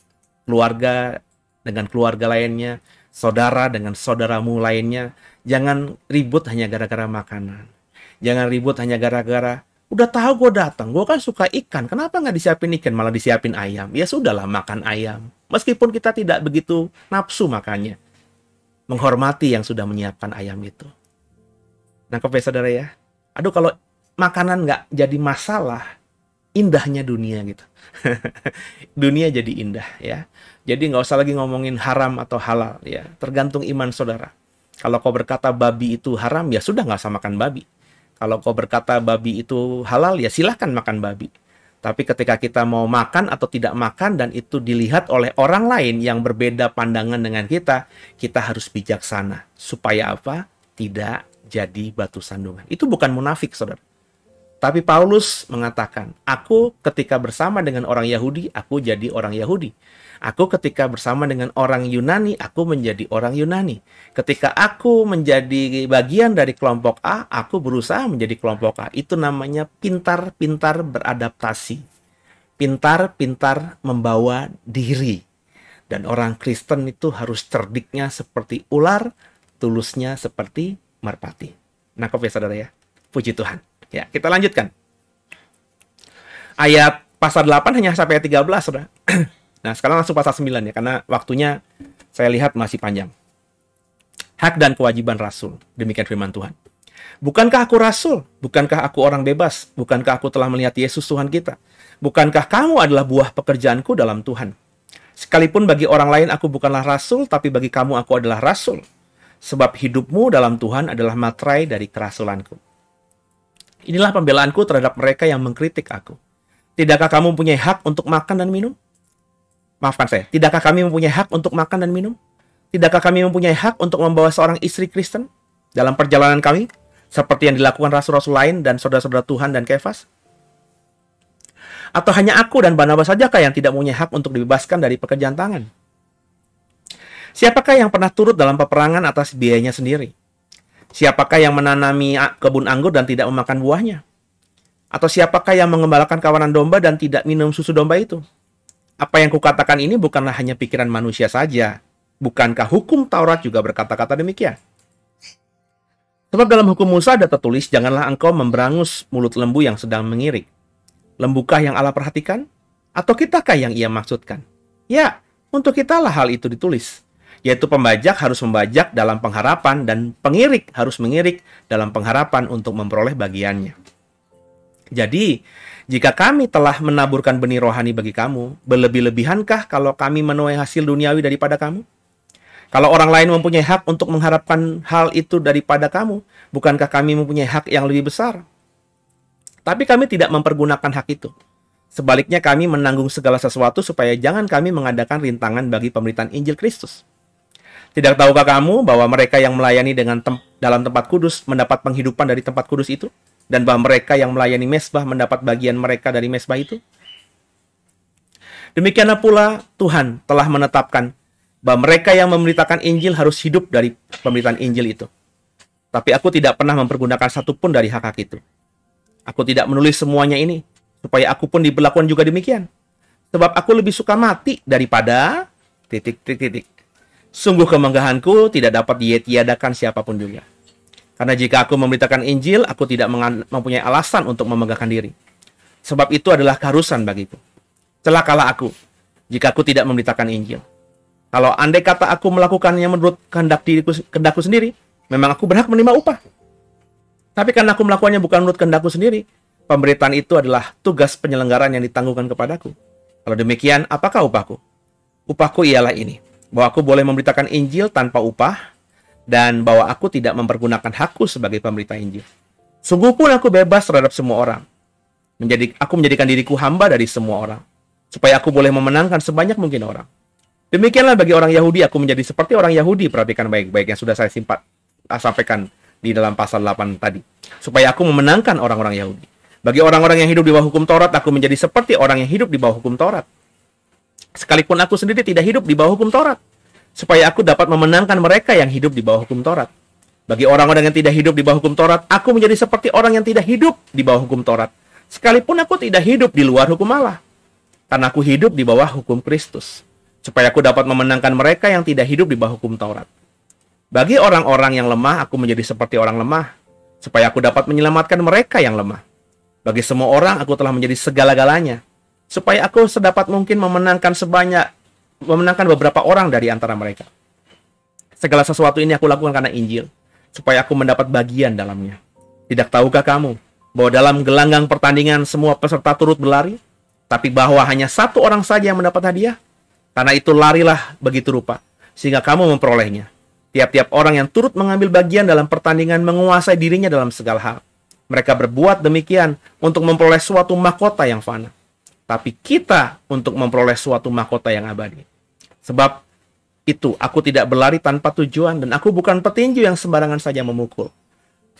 keluarga dengan keluarga lainnya, saudara dengan saudaramu lainnya, jangan ribut hanya gara-gara makanan. Jangan ribut hanya gara-gara, udah tahu gue datang, gue kan suka ikan, kenapa nggak disiapin ikan, malah disiapin ayam? Ya sudahlah, makan ayam. Meskipun kita tidak begitu nafsu makannya. Menghormati yang sudah menyiapkan ayam itu. Nangkep ya saudara ya? Aduh, kalau makanan nggak jadi masalah, indahnya dunia gitu. Dunia jadi indah ya. Jadi nggak usah lagi ngomongin haram atau halal ya. Tergantung iman saudara. Kalau kau berkata babi itu haram, ya sudah nggak usah makan babi. Kalau kau berkata babi itu halal, ya silahkan makan babi. Tapi ketika kita mau makan atau tidak makan dan itu dilihat oleh orang lain yang berbeda pandangan dengan kita harus bijaksana. Supaya apa? Tidak jadi batu sandungan. Itu bukan munafik, saudara. Tapi Paulus mengatakan, aku ketika bersama dengan orang Yahudi, aku jadi orang Yahudi. Aku ketika bersama dengan orang Yunani, aku menjadi orang Yunani. Ketika aku menjadi bagian dari kelompok A, aku berusaha menjadi kelompok A. Itu namanya pintar-pintar beradaptasi. Pintar-pintar membawa diri. Dan orang Kristen itu harus cerdiknya seperti ular, tulusnya seperti merpati. Nangkep ya saudara ya? Puji Tuhan. Ya, kita lanjutkan. Ayat pasal 8 hanya sampai ayat 13, saudara. Nah, sekarang langsung pasal 9 ya, karena waktunya saya lihat masih panjang. Hak dan kewajiban rasul. Demikian firman Tuhan. Bukankah aku rasul? Bukankah aku orang bebas? Bukankah aku telah melihat Yesus Tuhan kita? Bukankah kamu adalah buah pekerjaanku dalam Tuhan? Sekalipun bagi orang lain aku bukanlah rasul, tapi bagi kamu aku adalah rasul. Sebab hidupmu dalam Tuhan adalah materai dari kerasulanku. Inilah pembelaanku terhadap mereka yang mengkritik aku. Tidakkah kamu mempunyai hak untuk makan dan minum? Maafkan saya, tidakkah kami mempunyai hak untuk makan dan minum? Tidakkah kami mempunyai hak untuk membawa seorang istri Kristen dalam perjalanan kami? Seperti yang dilakukan rasul-rasul lain dan saudara-saudara Tuhan dan Kefas? Atau hanya aku dan Barnabas sajakah yang tidak mempunyai hak untuk dibebaskan dari pekerjaan tangan? Siapakah yang pernah turut dalam peperangan atas biayanya sendiri? Siapakah yang menanami kebun anggur dan tidak memakan buahnya? Atau siapakah yang mengembalakan kawanan domba dan tidak minum susu domba itu? Apa yang kukatakan ini bukanlah hanya pikiran manusia saja. Bukankah hukum Taurat juga berkata-kata demikian? Sebab dalam hukum Musa ada tertulis, janganlah engkau memberangus mulut lembu yang sedang mengirik. Lembukah yang Allah perhatikan? Atau kitakah yang ia maksudkan? Ya, untuk kitalah hal itu ditulis. Yaitu pembajak harus membajak dalam pengharapan dan pengirik harus mengirik dalam pengharapan untuk memperoleh bagiannya. Jadi, jika kami telah menaburkan benih rohani bagi kamu, berlebih-lebihankah kalau kami menuai hasil duniawi daripada kamu? Kalau orang lain mempunyai hak untuk mengharapkan hal itu daripada kamu, bukankah kami mempunyai hak yang lebih besar? Tapi kami tidak mempergunakan hak itu. Sebaliknya kami menanggung segala sesuatu supaya jangan kami mengadakan rintangan bagi pemberitaan Injil Kristus. Tidak tahukah kamu bahwa mereka yang melayani dalam tempat kudus mendapat penghidupan dari tempat kudus itu? Dan bahwa mereka yang melayani mesbah mendapat bagian mereka dari mesbah itu? Demikianlah pula Tuhan telah menetapkan bahwa mereka yang memberitakan Injil harus hidup dari pemberitaan Injil itu. Tapi aku tidak pernah mempergunakan satupun dari hak-hak itu. Aku tidak menulis semuanya ini, supaya aku pun diberlakukan juga demikian. Sebab aku lebih suka mati daripada... Sungguh kemenggahanku tidak dapat ditiadakan siapapun juga. Karena jika aku memberitakan Injil, aku tidak mempunyai alasan untuk memegahkan diri. Sebab itu adalah keharusan bagiku. Celakalah aku, jika aku tidak memberitakan Injil. Kalau andai kata aku melakukannya menurut kehendakku sendiri, memang aku berhak menerima upah. Tapi karena aku melakukannya bukan menurut kehendakku sendiri, pemberitaan itu adalah tugas penyelenggaraan yang ditanggungan kepadaku. Kalau demikian, apakah upahku? Upahku ialah ini, bahwa aku boleh memberitakan Injil tanpa upah, dan bahwa aku tidak mempergunakan hakku sebagai pemberita Injil. Sungguh pun aku bebas terhadap semua orang. Aku menjadikan diriku hamba dari semua orang, supaya aku boleh memenangkan sebanyak mungkin orang. Demikianlah bagi orang Yahudi, aku menjadi seperti orang Yahudi. Perhatikan baik-baik yang sudah saya sampaikan di dalam pasal 8 tadi. Supaya aku memenangkan orang-orang Yahudi. Bagi orang-orang yang hidup di bawah hukum Taurat, aku menjadi seperti orang yang hidup di bawah hukum Taurat. Sekalipun aku sendiri tidak hidup di bawah hukum Taurat. Supaya aku dapat memenangkan mereka yang hidup di bawah hukum Taurat. Bagi orang-orang yang tidak hidup di bawah hukum Taurat, aku menjadi seperti orang yang tidak hidup di bawah hukum Taurat. Sekalipun aku tidak hidup di luar hukum Allah. Karena aku hidup di bawah hukum Kristus. Supaya aku dapat memenangkan mereka yang tidak hidup di bawah hukum Taurat. Bagi orang-orang yang lemah, aku menjadi seperti orang lemah, supaya aku dapat menyelamatkan mereka yang lemah. Bagi semua orang, aku telah menjadi segala-galanya, supaya aku sedapat mungkin memenangkan beberapa orang dari antara mereka. Segala sesuatu ini aku lakukan karena Injil, supaya aku mendapat bagian dalamnya. Tidak tahukah kamu, bahwa dalam gelanggang pertandingan semua peserta turut berlari, tapi bahwa hanya satu orang saja yang mendapat hadiah? Karena itu larilah begitu rupa, sehingga kamu memperolehnya. Tiap-tiap orang yang turut mengambil bagian dalam pertandingan menguasai dirinya dalam segala hal. Mereka berbuat demikian untuk memperoleh suatu mahkota yang fana. Tapi kita untuk memperoleh suatu mahkota yang abadi. Sebab itu aku tidak berlari tanpa tujuan, dan aku bukan petinju yang sembarangan saja memukul.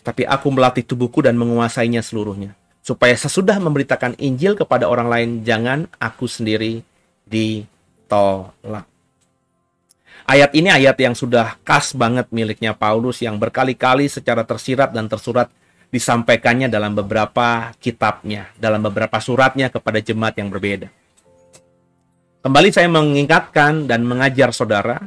Tapi aku melatih tubuhku dan menguasainya seluruhnya. Supaya sesudah memberitakan Injil kepada orang lain, jangan aku sendiri ditolak. Ayat ini ayat yang sudah khas banget miliknya Paulus, yang berkali-kali secara tersirat dan tersurat disampaikannya dalam beberapa kitabnya, dalam beberapa suratnya kepada jemaat yang berbeda. Kembali saya mengingatkan dan mengajar saudara,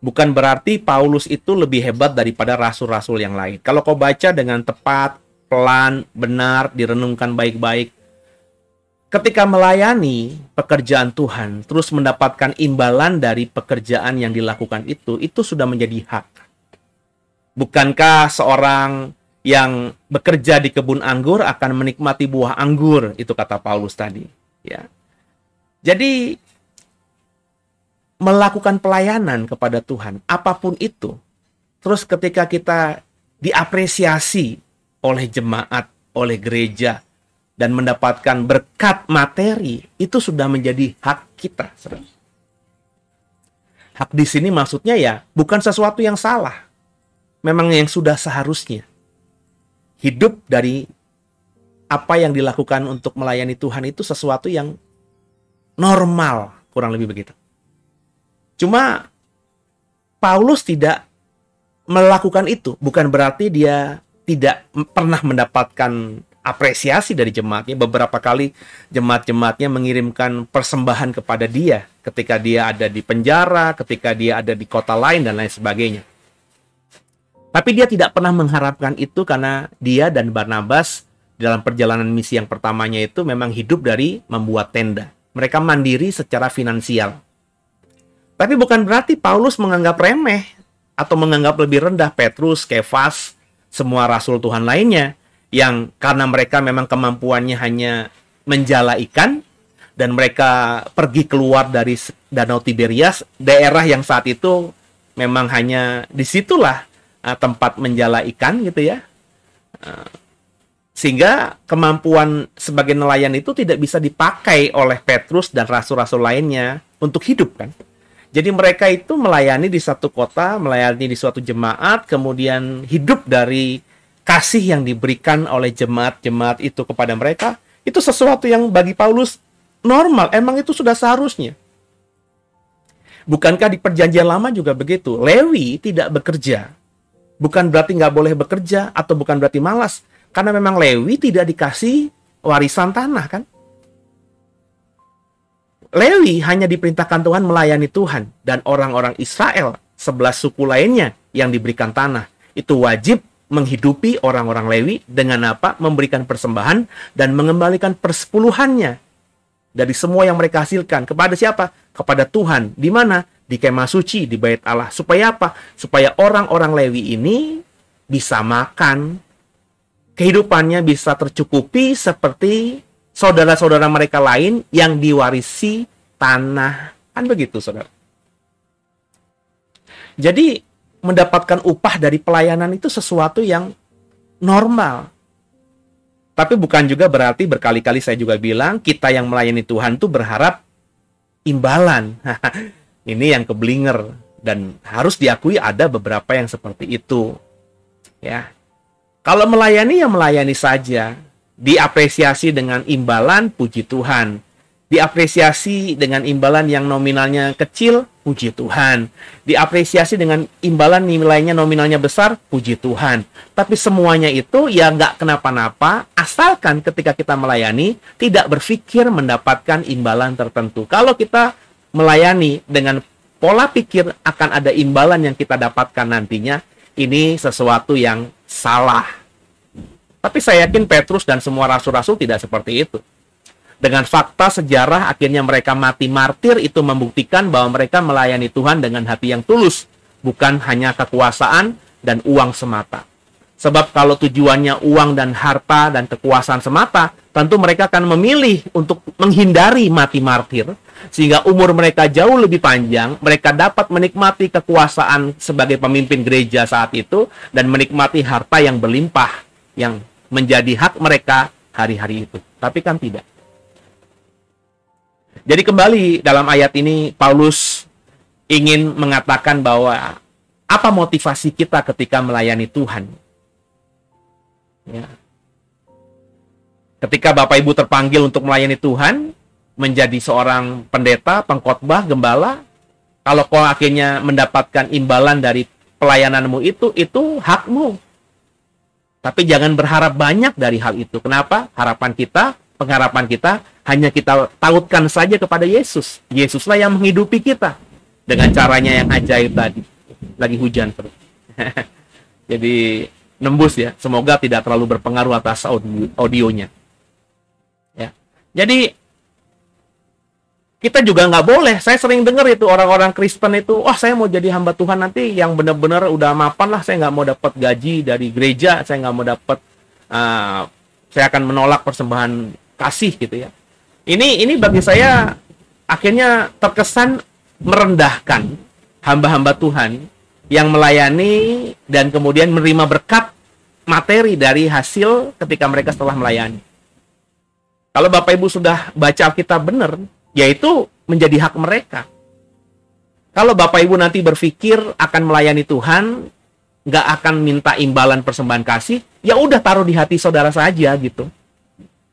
bukan berarti Paulus itu lebih hebat daripada rasul-rasul yang lain. Kalau kau baca dengan tepat, pelan, benar, direnungkan baik-baik, ketika melayani pekerjaan Tuhan, terus mendapatkan imbalan dari pekerjaan yang dilakukan itu sudah menjadi hak. Bukankah seorang yang bekerja di kebun anggur akan menikmati buah anggur? Itu kata Paulus tadi. Ya. Jadi, melakukan pelayanan kepada Tuhan, apapun itu, terus ketika kita diapresiasi oleh jemaat, oleh gereja, dan mendapatkan berkat materi, itu sudah menjadi hak kita. Saudara. Hak di sini maksudnya ya bukan sesuatu yang salah. Memang yang sudah seharusnya. Hidup dari apa yang dilakukan untuk melayani Tuhan itu sesuatu yang normal, kurang lebih begitu. Cuma Paulus tidak melakukan itu, bukan berarti dia tidak pernah mendapatkan apresiasi dari jemaatnya. Beberapa kali jemaat-jemaatnya mengirimkan persembahan kepada dia ketika dia ada di penjara, ketika dia ada di kota lain, dan lain sebagainya. Tapi dia tidak pernah mengharapkan itu, karena dia dan Barnabas dalam perjalanan misi yang pertamanya itu memang hidup dari membuat tenda. Mereka mandiri secara finansial. Tapi bukan berarti Paulus menganggap remeh atau menganggap lebih rendah Petrus, Kefas, semua rasul Tuhan lainnya, yang karena mereka memang kemampuannya hanya menjala ikan, dan mereka pergi keluar dari Danau Tiberias, daerah yang saat itu memang hanya disitulah tempat menjala ikan gitu ya. Sehingga kemampuan sebagai nelayan itu tidak bisa dipakai oleh Petrus dan rasul-rasul lainnya untuk hidup kan. Jadi mereka itu melayani di satu kota, melayani di suatu jemaat, kemudian hidup dari kasih yang diberikan oleh jemaat-jemaat itu kepada mereka. Itu sesuatu yang bagi Paulus normal, emang itu sudah seharusnya. Bukankah di perjanjian lama juga begitu? Lewi tidak bekerja. Bukan berarti nggak boleh bekerja, atau bukan berarti malas. Karena memang Lewi tidak dikasih warisan tanah kan. Lewi hanya diperintahkan Tuhan melayani Tuhan. Dan orang-orang Israel, 11 suku lainnya yang diberikan tanah, itu wajib menghidupi orang-orang Lewi dengan apa? Memberikan persembahan dan mengembalikan persepuluhannya dari semua yang mereka hasilkan. Kepada siapa? Kepada Tuhan. Di mana? Di kemah suci, di bait Allah. Supaya apa? Supaya orang-orang Lewi ini bisa makan. kehidupannya bisa tercukupi seperti saudara-saudara mereka lain yang diwarisi tanah. Kan begitu, saudara. Jadi, mendapatkan upah dari pelayanan itu sesuatu yang normal. Tapi bukan juga berarti berkali-kali saya juga bilang, kita yang melayani Tuhan tuh berharap imbalan. Ini yang keblinger. Dan harus diakui ada beberapa yang seperti itu. Ya. Kalau melayani, ya melayani saja. Diapresiasi dengan imbalan, puji Tuhan. Diapresiasi dengan imbalan yang nominalnya kecil, puji Tuhan. Diapresiasi dengan imbalan nilainya nominalnya besar, puji Tuhan. Tapi semuanya itu ya nggak kenapa-napa, asalkan ketika kita melayani, tidak berpikir mendapatkan imbalan tertentu. Kalau kita melayani dengan pola pikir akan ada imbalan yang kita dapatkan nantinya, ini sesuatu yang salah. Tapi saya yakin Petrus dan semua rasul-rasul tidak seperti itu. Dengan fakta sejarah akhirnya mereka mati martir itu membuktikan bahwa mereka melayani Tuhan dengan hati yang tulus, bukan hanya kekuasaan dan uang semata. Sebab kalau tujuannya uang dan harta dan kekuasaan semata, tentu mereka akan memilih untuk menghindari mati martir, sehingga umur mereka jauh lebih panjang, mereka dapat menikmati kekuasaan sebagai pemimpin gereja saat itu, dan menikmati harta yang berlimpah, yang menjadi hak mereka hari-hari itu. Tapi kan tidak. Jadi kembali dalam ayat ini, Paulus ingin mengatakan bahwa apa motivasi kita ketika melayani Tuhan. Ya. Ketika Bapak Ibu terpanggil untuk melayani Tuhan, menjadi seorang pendeta, pengkhotbah, gembala, kalau kau akhirnya mendapatkan imbalan dari pelayananmu itu hakmu. Tapi jangan berharap banyak dari hal itu. Kenapa? Pengharapan kita hanya kita tautkan saja kepada Yesus. Yesuslah yang menghidupi kita dengan caranya yang ajaib tadi. Lagi hujan terus. Jadi nembus ya. Semoga tidak terlalu berpengaruh atas audionya. Ya. Jadi kita juga nggak boleh. Saya sering dengar itu orang-orang Kristen itu, saya mau jadi hamba Tuhan nanti yang benar-benar udah mapan lah. Saya nggak mau dapat gaji dari gereja. Saya nggak mau dapat. Saya akan menolak persembahan kasih gitu ya. Ini bagi saya akhirnya terkesan merendahkan hamba-hamba Tuhan yang melayani dan kemudian menerima berkat materi dari hasil ketika mereka setelah melayani. Kalau Bapak Ibu sudah baca Alkitab benar, yaitu menjadi hak mereka. Kalau Bapak Ibu nanti berpikir akan melayani Tuhan, nggak akan minta imbalan persembahan kasih, ya udah taruh di hati saudara saja gitu.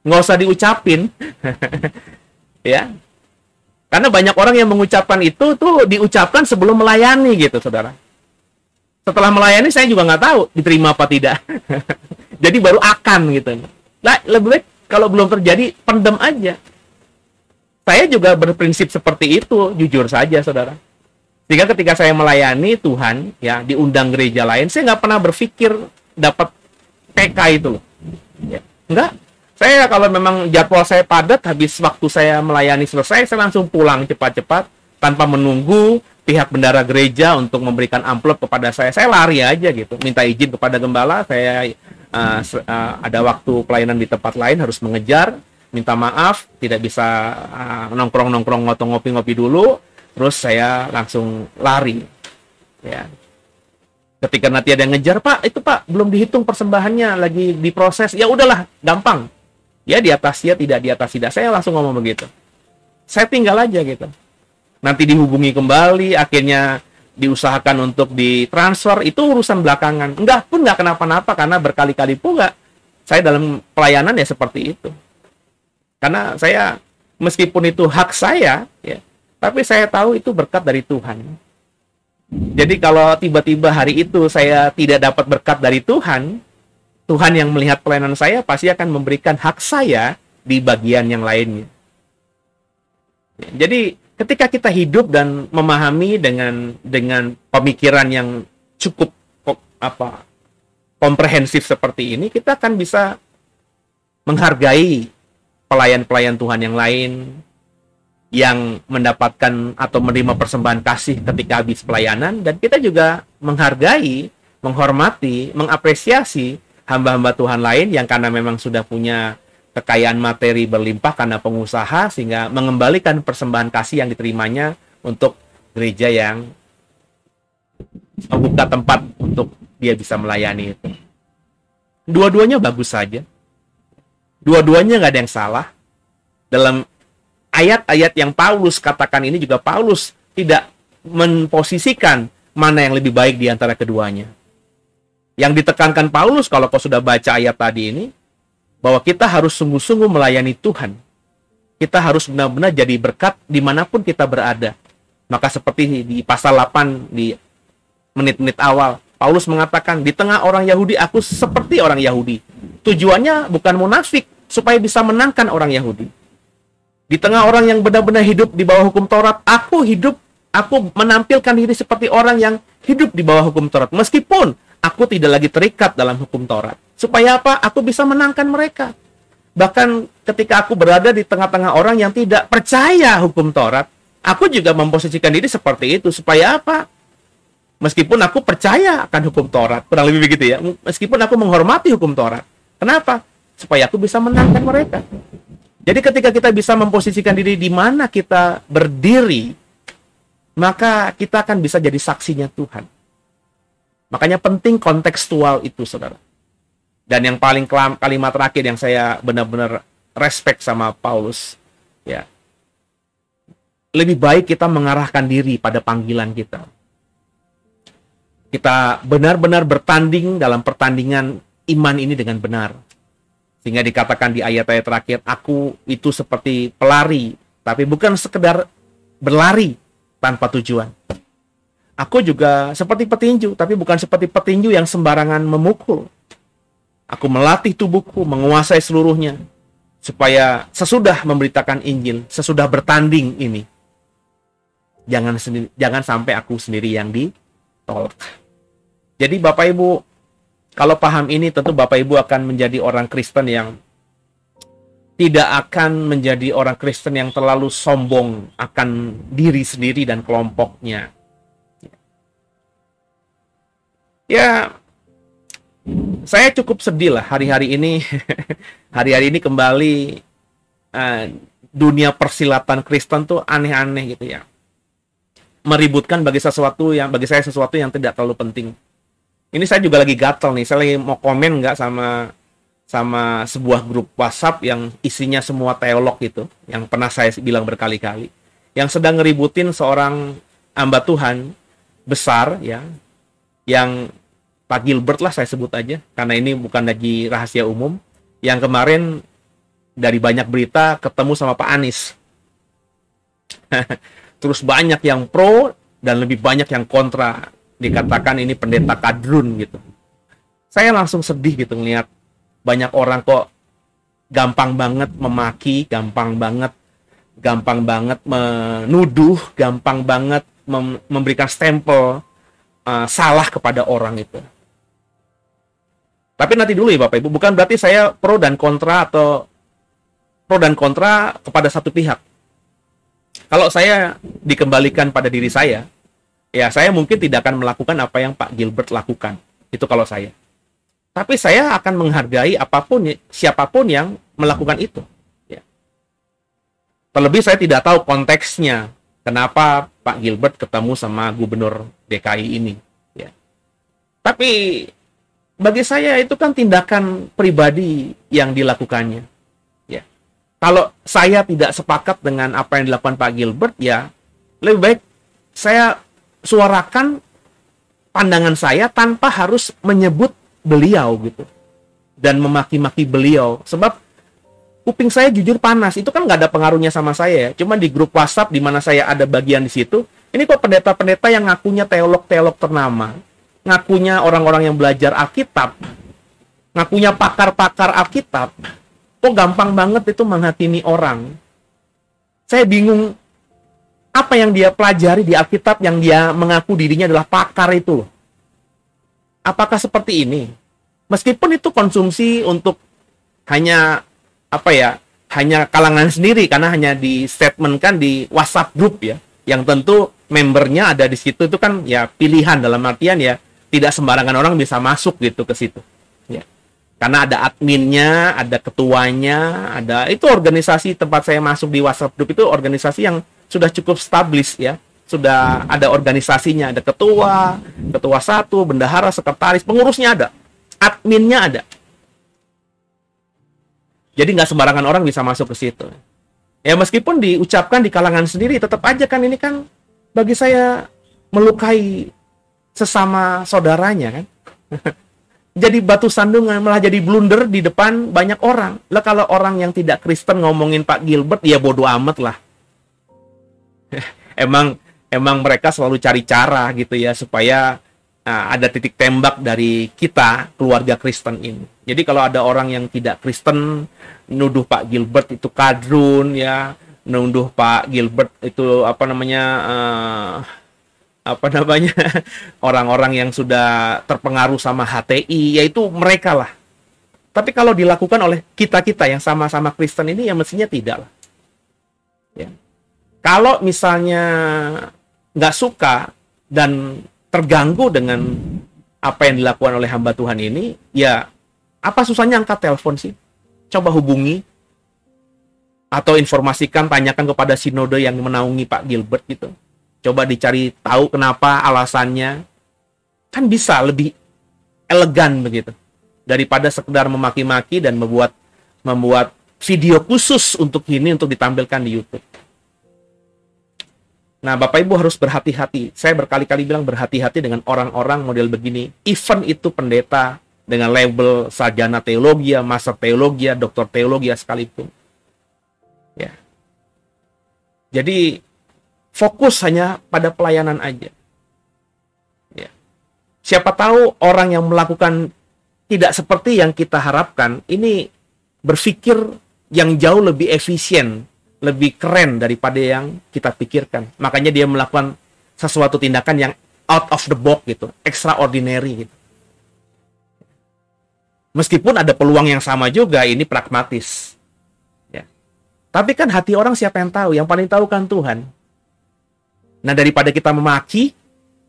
Nggak usah diucapin. Ya. Karena banyak orang yang mengucapkan itu tuh diucapkan sebelum melayani gitu, saudara. Setelah melayani saya juga nggak tahu diterima apa tidak. Jadi baru akan gitu. Nah, lebih baik kalau belum terjadi, pendem aja. Saya juga berprinsip seperti itu, jujur saja, saudara. Sehingga ketika saya melayani Tuhan, ya diundang gereja lain, saya nggak pernah berpikir dapat PK itu loh. Ya. Enggak. Saya kalau memang jadwal saya padat, habis waktu saya melayani selesai, saya langsung pulang cepat-cepat, tanpa menunggu pihak bendara gereja untuk memberikan amplop kepada saya. Saya lari aja gitu, minta izin kepada gembala, saya ada waktu pelayanan di tempat lain, harus mengejar, minta maaf, tidak bisa nongkrong-nongkrong, ngopi-ngopi dulu, terus saya langsung lari. Ya. Ketika nanti ada yang ngejar, Pak, itu Pak, belum dihitung persembahannya, lagi diproses, ya udahlah, gampang. Ya di atas ya, tidak di atas tidak. Saya langsung ngomong begitu. Saya tinggal aja gitu. Nanti dihubungi kembali, akhirnya diusahakan untuk ditransfer, itu urusan belakangan. Enggak kenapa-napa, karena berkali-kali pula saya dalam pelayanan ya seperti itu. Karena saya, meskipun itu hak saya, ya, tapi saya tahu itu berkat dari Tuhan. Jadi kalau tiba-tiba hari itu saya tidak dapat berkat dari Tuhan, Tuhan yang melihat pelayanan saya pasti akan memberikan hak saya di bagian yang lainnya. Jadi ketika kita hidup dan memahami dengan pemikiran yang cukup komprehensif seperti ini, kita akan bisa menghargai pelayan-pelayan Tuhan yang lain yang mendapatkan atau menerima persembahan kasih ketika habis pelayanan, dan kita juga menghargai, menghormati, mengapresiasi hamba-hamba Tuhan lain yang karena memang sudah punya kekayaan materi berlimpah karena pengusaha, sehingga mengembalikan persembahan kasih yang diterimanya untuk gereja yang membuka tempat untuk dia bisa melayani itu. Dua-duanya bagus saja. Dua-duanya nggak ada yang salah. Dalam ayat-ayat yang Paulus katakan ini juga Paulus tidak memposisikan mana yang lebih baik di antara keduanya. Yang ditekankan Paulus kalau kau sudah baca ayat tadi ini, bahwa kita harus sungguh-sungguh melayani Tuhan. Kita harus benar-benar jadi berkat dimanapun kita berada. Maka seperti di pasal 8 di menit-menit awal, Paulus mengatakan, di tengah orang Yahudi aku seperti orang Yahudi. Tujuannya bukan munafik, supaya bisa menangkan orang Yahudi. Di tengah orang yang benar-benar hidup di bawah hukum Taurat, aku menampilkan diri seperti orang yang hidup di bawah hukum Taurat. Meskipun aku tidak lagi terikat dalam hukum Taurat. Supaya apa? Aku bisa menangkan mereka. Bahkan ketika aku berada di tengah-tengah orang yang tidak percaya hukum Taurat, aku juga memposisikan diri seperti itu. Supaya apa? Meskipun aku percaya akan hukum Taurat. Kurang lebih begitu ya. Meskipun aku menghormati hukum Taurat. Kenapa? Supaya aku bisa menangkan mereka. Jadi ketika kita bisa memposisikan diri di mana kita berdiri, maka kita akan bisa jadi saksinya Tuhan. Makanya penting kontekstual itu, saudara. Dan yang paling kalimat terakhir yang saya benar-benar respect sama Paulus, ya, lebih baik kita mengarahkan diri pada panggilan kita. Kita benar-benar bertanding dalam pertandingan iman ini dengan benar. Sehingga dikatakan di ayat-ayat terakhir, aku itu seperti pelari, tapi bukan sekedar berlari tanpa tujuan. Aku juga seperti petinju, tapi bukan seperti petinju yang sembarangan memukul. Aku melatih tubuhku, menguasai seluruhnya, supaya sesudah memberitakan Injil, sesudah bertanding ini, jangan sampai aku sendiri yang ditolak. Jadi Bapak Ibu, kalau paham ini, tentu Bapak Ibu akan menjadi orang Kristen yang tidak akan menjadi orang Kristen yang terlalu sombong akan diri sendiri dan kelompoknya. Ya, saya cukup sedih lah hari-hari ini. Hari-hari ini kembali dunia persilatan Kristen tuh aneh-aneh gitu ya. Meributkan bagi saya sesuatu yang tidak terlalu penting. Ini saya juga lagi gatel nih. Saya lagi mau komen nggak sama sebuah grup WhatsApp yang isinya semua teolog gitu, yang pernah saya bilang berkali-kali, yang sedang ngeributin seorang hamba Tuhan besar ya, yang Pak Gilbert lah saya sebut aja, karena ini bukan lagi rahasia umum, yang kemarin dari banyak berita ketemu sama Pak Anies. Terus banyak yang pro dan lebih banyak yang kontra. Dikatakan ini pendeta kadrun gitu. Saya langsung sedih gitu ngeliat banyak orang kok gampang banget memaki, gampang banget menuduh, gampang banget memberikan stempel salah kepada orang itu. Tapi nanti dulu ya Bapak Ibu, bukan berarti saya pro dan kontra kepada satu pihak. Kalau saya dikembalikan pada diri saya, ya saya mungkin tidak akan melakukan apa yang Pak Gilbert lakukan. Itu kalau saya. Tapi saya akan menghargai siapapun yang melakukan itu. Ya. Terlebih saya tidak tahu konteksnya. Kenapa Pak Gilbert ketemu sama gubernur DKI ini. Ya. Tapi bagi saya itu kan tindakan pribadi yang dilakukannya. Ya. Kalau saya tidak sepakat dengan apa yang dilakukan Pak Gilbert, ya lebih baik saya suarakan pandangan saya tanpa harus menyebut beliau gitu dan memaki-maki beliau, sebab kuping saya jujur panas. Itu kan nggak ada pengaruhnya sama saya ya. Cuma di grup WhatsApp di mana saya ada bagian di situ, ini kok pendeta-pendeta yang ngakunya teolog-teolog ternama, ngakunya orang-orang yang belajar Alkitab, ngakunya pakar-pakar Alkitab, kok gampang banget itu menghakimi orang. Saya bingung, apa yang dia pelajari di Alkitab yang dia mengaku dirinya adalah pakar itu? Apakah seperti ini? Meskipun itu konsumsi untuk hanya hanya kalangan sendiri, karena hanya di statementkan di WhatsApp group ya, yang tentu membernya ada di situ, itu kan ya pilihan, dalam artian ya tidak sembarangan orang bisa masuk gitu ke situ. Ya. Karena ada adminnya, ada ketuanya, ada itu organisasi tempat saya masuk di WhatsApp group itu organisasi yang sudah cukup established ya. Sudah ada organisasinya, ada ketua, ketua satu, bendahara, sekretaris, pengurusnya ada, adminnya ada. Jadi nggak sembarangan orang bisa masuk ke situ. Ya meskipun diucapkan di kalangan sendiri, tetap aja kan ini kan bagi saya melukai sesama saudaranya kan. Jadi batu sandungan, malah jadi blunder di depan banyak orang. Lah kalau orang yang tidak Kristen ngomongin Pak Gilbert, ya bodo amat lah. Emang mereka selalu cari cara gitu ya supaya ada titik tembak dari kita keluarga Kristen ini. Jadi kalau ada orang yang tidak Kristen nuduh Pak Gilbert itu kadrun ya, nuduh Pak Gilbert itu orang-orang yang sudah terpengaruh sama HTI, yaitu mereka lah. Tapi kalau dilakukan oleh kita-kita yang sama-sama Kristen ini, ya mestinya tidak lah. Ya. Kalau misalnya nggak suka dan terganggu dengan apa yang dilakukan oleh hamba Tuhan ini, ya apa susahnya angkat telepon sih? Coba hubungi atau informasikan, tanyakan kepada sinode yang menaungi Pak Gilbert gitu. Coba dicari tahu kenapa alasannya. Kan bisa lebih elegan begitu. Daripada sekedar memaki-maki dan membuat video khusus untuk ini, untuk ditampilkan di YouTube. Nah, Bapak Ibu harus berhati-hati. Saya berkali-kali bilang berhati-hati dengan orang-orang model begini. Even itu pendeta dengan label sarjana teologi, master teologi, doktor teologi sekalipun. Ya. Jadi fokus hanya pada pelayanan aja. Ya. Siapa tahu orang yang melakukan tidak seperti yang kita harapkan, ini berpikir yang jauh lebih efisien, lebih keren daripada yang kita pikirkan. Makanya dia melakukan sesuatu tindakan yang out of the box gitu, extraordinary gitu. Meskipun ada peluang yang sama juga, ini pragmatis. Ya. Tapi kan hati orang siapa yang tahu? Yang paling tahu kan Tuhan. Nah, daripada kita memaki,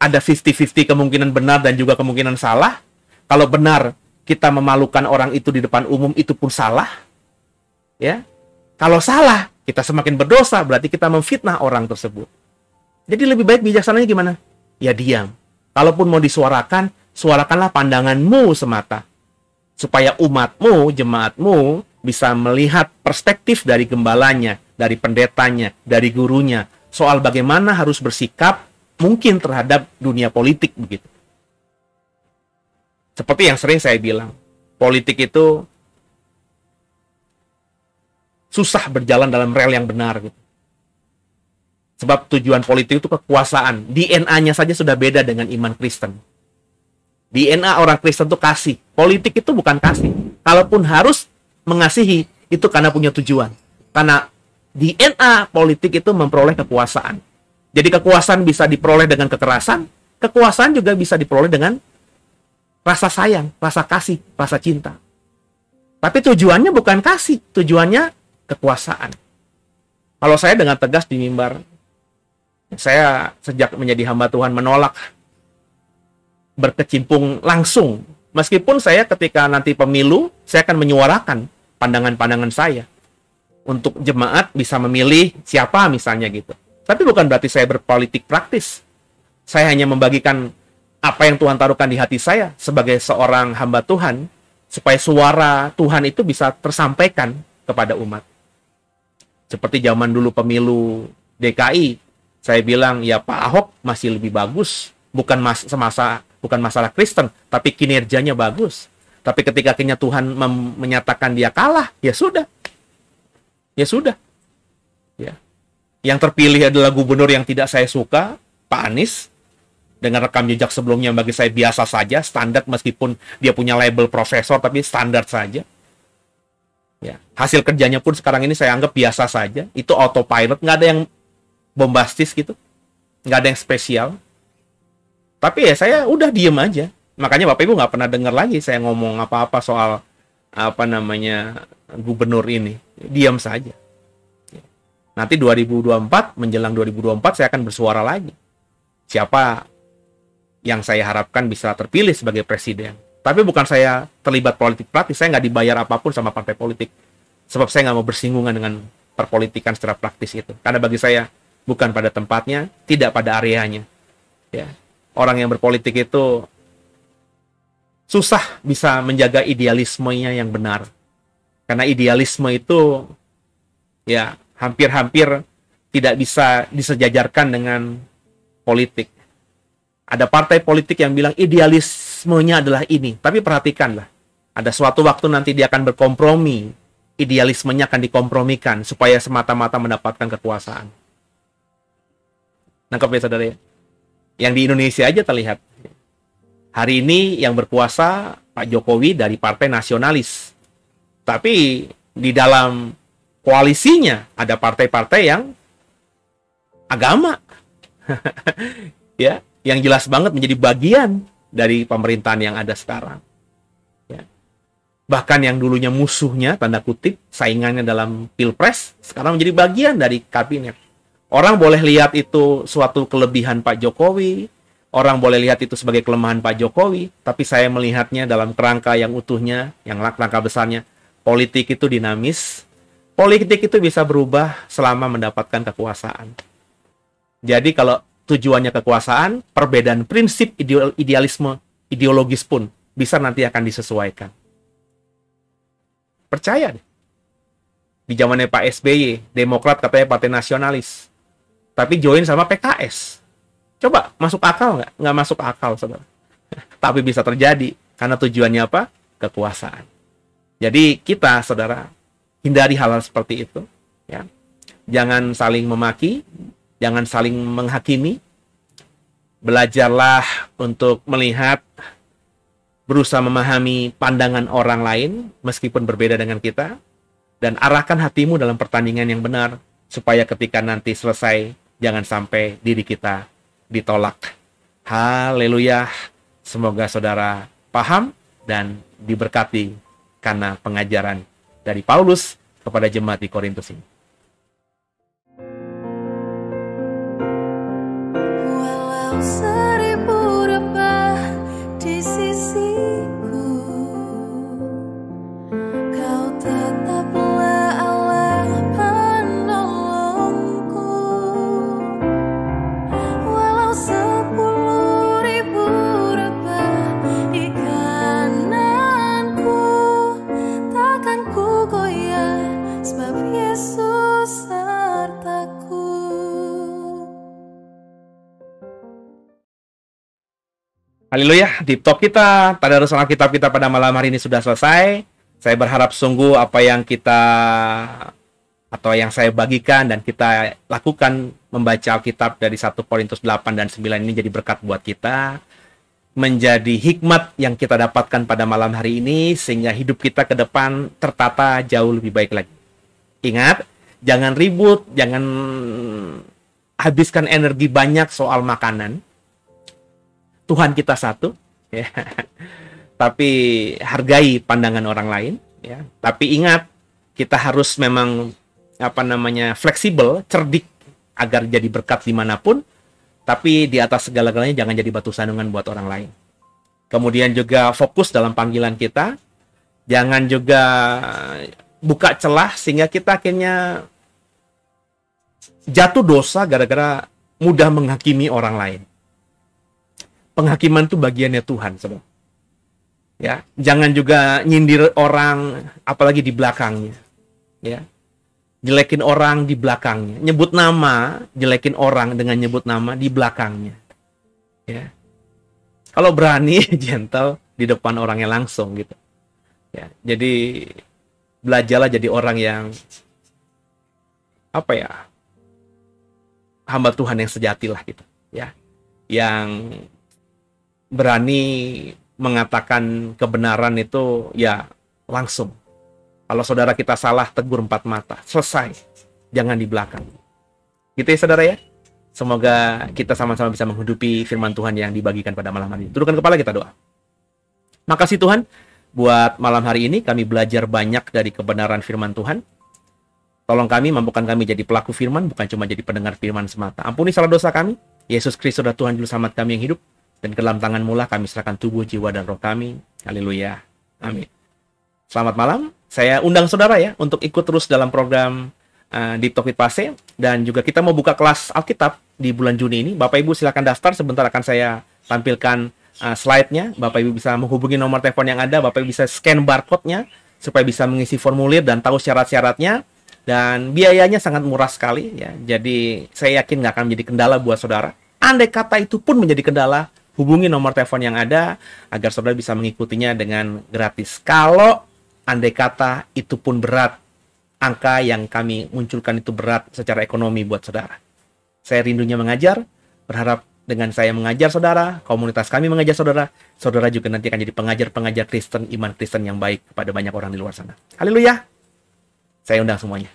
ada 50-50 kemungkinan benar dan juga kemungkinan salah. Kalau benar, kita memalukan orang itu di depan umum, itu pun salah. Ya. Kalau salah, kita semakin berdosa, berarti kita memfitnah orang tersebut. Jadi lebih baik bijaksananya gimana? Ya diam. Kalaupun mau disuarakan, suarakanlah pandanganmu semata. Supaya umatmu, jemaatmu, bisa melihat perspektif dari gembalanya, dari pendetanya, dari gurunya, soal bagaimana harus bersikap mungkin terhadap dunia politik begitu. Seperti yang sering saya bilang, politik itu susah berjalan dalam rel yang benar gitu. Sebab tujuan politik itu kekuasaan. DNA-nya saja sudah beda dengan iman Kristen. DNA orang Kristen itu kasih. Politik itu bukan kasih. Kalaupun harus mengasihi, itu karena punya tujuan. Karena DNA politik itu memperoleh kekuasaan. Jadi kekuasaan bisa diperoleh dengan kekerasan, kekuasaan juga bisa diperoleh dengan rasa sayang, rasa kasih, rasa cinta. Tapi tujuannya bukan kasih, tujuannya kekuasaan. Kalau saya dengan tegas di mimbar, saya sejak menjadi hamba Tuhan menolak berkecimpung langsung. Meskipun saya ketika nanti pemilu, saya akan menyuarakan pandangan-pandangan saya. Untuk jemaat bisa memilih siapa misalnya gitu. Tapi bukan berarti saya berpolitik praktis. Saya hanya membagikan apa yang Tuhan taruhkan di hati saya sebagai seorang hamba Tuhan, supaya suara Tuhan itu bisa tersampaikan kepada umat. Seperti zaman dulu pemilu DKI, saya bilang ya Pak Ahok masih lebih bagus, bukan masalah Kristen, tapi kinerjanya bagus. Tapi ketika akhirnya Tuhan menyatakan dia kalah, ya sudah. Ya sudah. Ya. Yang terpilih adalah gubernur yang tidak saya suka, Pak Anies, dengan rekam jejak sebelumnya bagi saya biasa saja, standar meskipun dia punya label profesor, tapi standar saja. Ya. Hasil kerjanya pun sekarang ini saya anggap biasa saja. Itu autopilot, nggak ada yang bombastis gitu. Nggak ada yang spesial. Tapi ya saya udah diem aja. Makanya Bapak Ibu nggak pernah dengar lagi saya ngomong apa-apa soal gubernur ini. Diam saja. Nanti 2024, menjelang 2024 saya akan bersuara lagi. Siapa yang saya harapkan bisa terpilih sebagai presiden. Tapi bukan saya terlibat politik praktis, saya nggak dibayar apapun sama partai politik. Sebab saya nggak mau bersinggungan dengan perpolitikan secara praktis itu. Karena bagi saya, bukan pada tempatnya, tidak pada areanya. Ya. Orang yang berpolitik itu susah bisa menjaga idealismenya yang benar. Karena idealisme itu ya hampir-hampir tidak bisa disejajarkan dengan politik. Ada partai politik yang bilang idealismenya adalah ini. Tapi perhatikanlah, ada suatu waktu nanti dia akan berkompromi. Idealismenya akan dikompromikan supaya semata-mata mendapatkan kekuasaan. Nangkep ya saudara ya? Yang di Indonesia aja terlihat. Hari ini yang berkuasa Pak Jokowi dari partai nasionalis. Tapi di dalam koalisinya ada partai-partai yang agama. Ya, yang jelas banget menjadi bagian dari pemerintahan yang ada sekarang. Ya. Bahkan yang dulunya musuhnya, tanda kutip, saingannya dalam pilpres, sekarang menjadi bagian dari kabinet. Orang boleh lihat itu suatu kelebihan Pak Jokowi, orang boleh lihat itu sebagai kelemahan Pak Jokowi, tapi saya melihatnya dalam kerangka yang utuhnya, yang kerangka besarnya. Politik itu dinamis, politik itu bisa berubah selama mendapatkan kekuasaan. Jadi kalau tujuannya kekuasaan, perbedaan prinsip idealisme, ideologis pun bisa nanti akan disesuaikan. Percaya deh. Di zamannya Pak SBY, Demokrat katanya partai nasionalis. Tapi join sama PKS. Coba, masuk akal nggak? Nggak masuk akal, saudara. Tapi bisa terjadi. Karena tujuannya apa? Kekuasaan. Jadi kita, saudara, hindari hal-hal seperti itu. Ya. Jangan saling memaki, jangan saling menghakimi. Belajarlah untuk melihat, berusaha memahami pandangan orang lain, meskipun berbeda dengan kita. Dan arahkan hatimu dalam pertandingan yang benar, supaya ketika nanti selesai, jangan sampai diri kita ditolak. Haleluya. Semoga saudara paham dan diberkati karena pengajaran dari Paulus kepada jemaat di Korintus ini. Walau seribu rebah di sisiku, kau tetaplah Allah penolongku. Walau 10.000 rebah di kananku, takkan ku goyah sebab Yesus sertaku. Haleluya, Deep Talk kita, tadarus Alkitab kita pada malam hari ini sudah selesai. Saya berharap sungguh apa yang kita atau yang saya bagikan dan kita lakukan membaca Alkitab dari 1 Korintus 8 dan 9 ini jadi berkat buat kita, menjadi hikmat yang kita dapatkan pada malam hari ini sehingga hidup kita ke depan tertata jauh lebih baik lagi. Ingat, jangan ribut, jangan habiskan energi banyak soal makanan. Tuhan kita satu, ya. Tapi hargai pandangan orang lain, ya. Tapi ingat, kita harus memang fleksibel, cerdik agar jadi berkat dimanapun. Tapi di atas segala-galanya jangan jadi batu sandungan buat orang lain. Kemudian juga fokus dalam panggilan kita, jangan juga buka celah sehingga kita akhirnya jatuh dosa gara-gara mudah menghakimi orang lain. Penghakiman itu bagiannya Tuhan, saudara. Ya, jangan juga nyindir orang apalagi di belakangnya. Ya. Jelekin orang di belakangnya, nyebut nama, jelekin orang dengan nyebut nama di belakangnya. Ya. Kalau berani gentle di depan orangnya langsung gitu. Ya, jadi belajarlah jadi orang yang hamba Tuhan yang sejati lah gitu, ya. Yang berani mengatakan kebenaran itu ya langsung. Kalau saudara kita salah, tegur 4 mata. Selesai. Jangan di belakang. Gitu ya saudara ya. Semoga kita sama-sama bisa menghidupi firman Tuhan yang dibagikan pada malam hari ini. Tundukkan kepala, kita doa. Makasih Tuhan, buat malam hari ini kami belajar banyak dari kebenaran firman Tuhan. Tolong kami, mampukan kami jadi pelaku firman, bukan cuma jadi pendengar firman semata. Ampuni salah dosa kami. Yesus Kristus adalah Tuhan Juru Selamat kami yang hidup. Dan ke dalam tangan-Mu lah kami serahkan tubuh, jiwa, dan roh kami. Haleluya. Amin. Selamat malam. Saya undang saudara ya untuk ikut terus dalam program Deep Talk with Pase. Dan juga kita mau buka kelas Alkitab di bulan Juni ini. Bapak Ibu silakan daftar. Sebentar akan saya tampilkan slide-nya. Bapak Ibu bisa menghubungi nomor telepon yang ada. Bapak Ibu bisa scan barcode-nya supaya bisa mengisi formulir dan tahu syarat-syaratnya. Dan biayanya sangat murah sekali ya. Jadi saya yakin nggak akan menjadi kendala buat saudara. Andai kata itu pun menjadi kendala, hubungi nomor telepon yang ada agar saudara bisa mengikutinya dengan gratis. Kalau andai kata itu pun berat, angka yang kami munculkan itu berat secara ekonomi buat saudara. Saya rindunya mengajar, berharap dengan saya mengajar saudara, komunitas kami mengajar saudara, saudara juga nanti akan jadi pengajar-pengajar Kristen, iman Kristen yang baik kepada banyak orang di luar sana. Haleluya! Saya undang semuanya.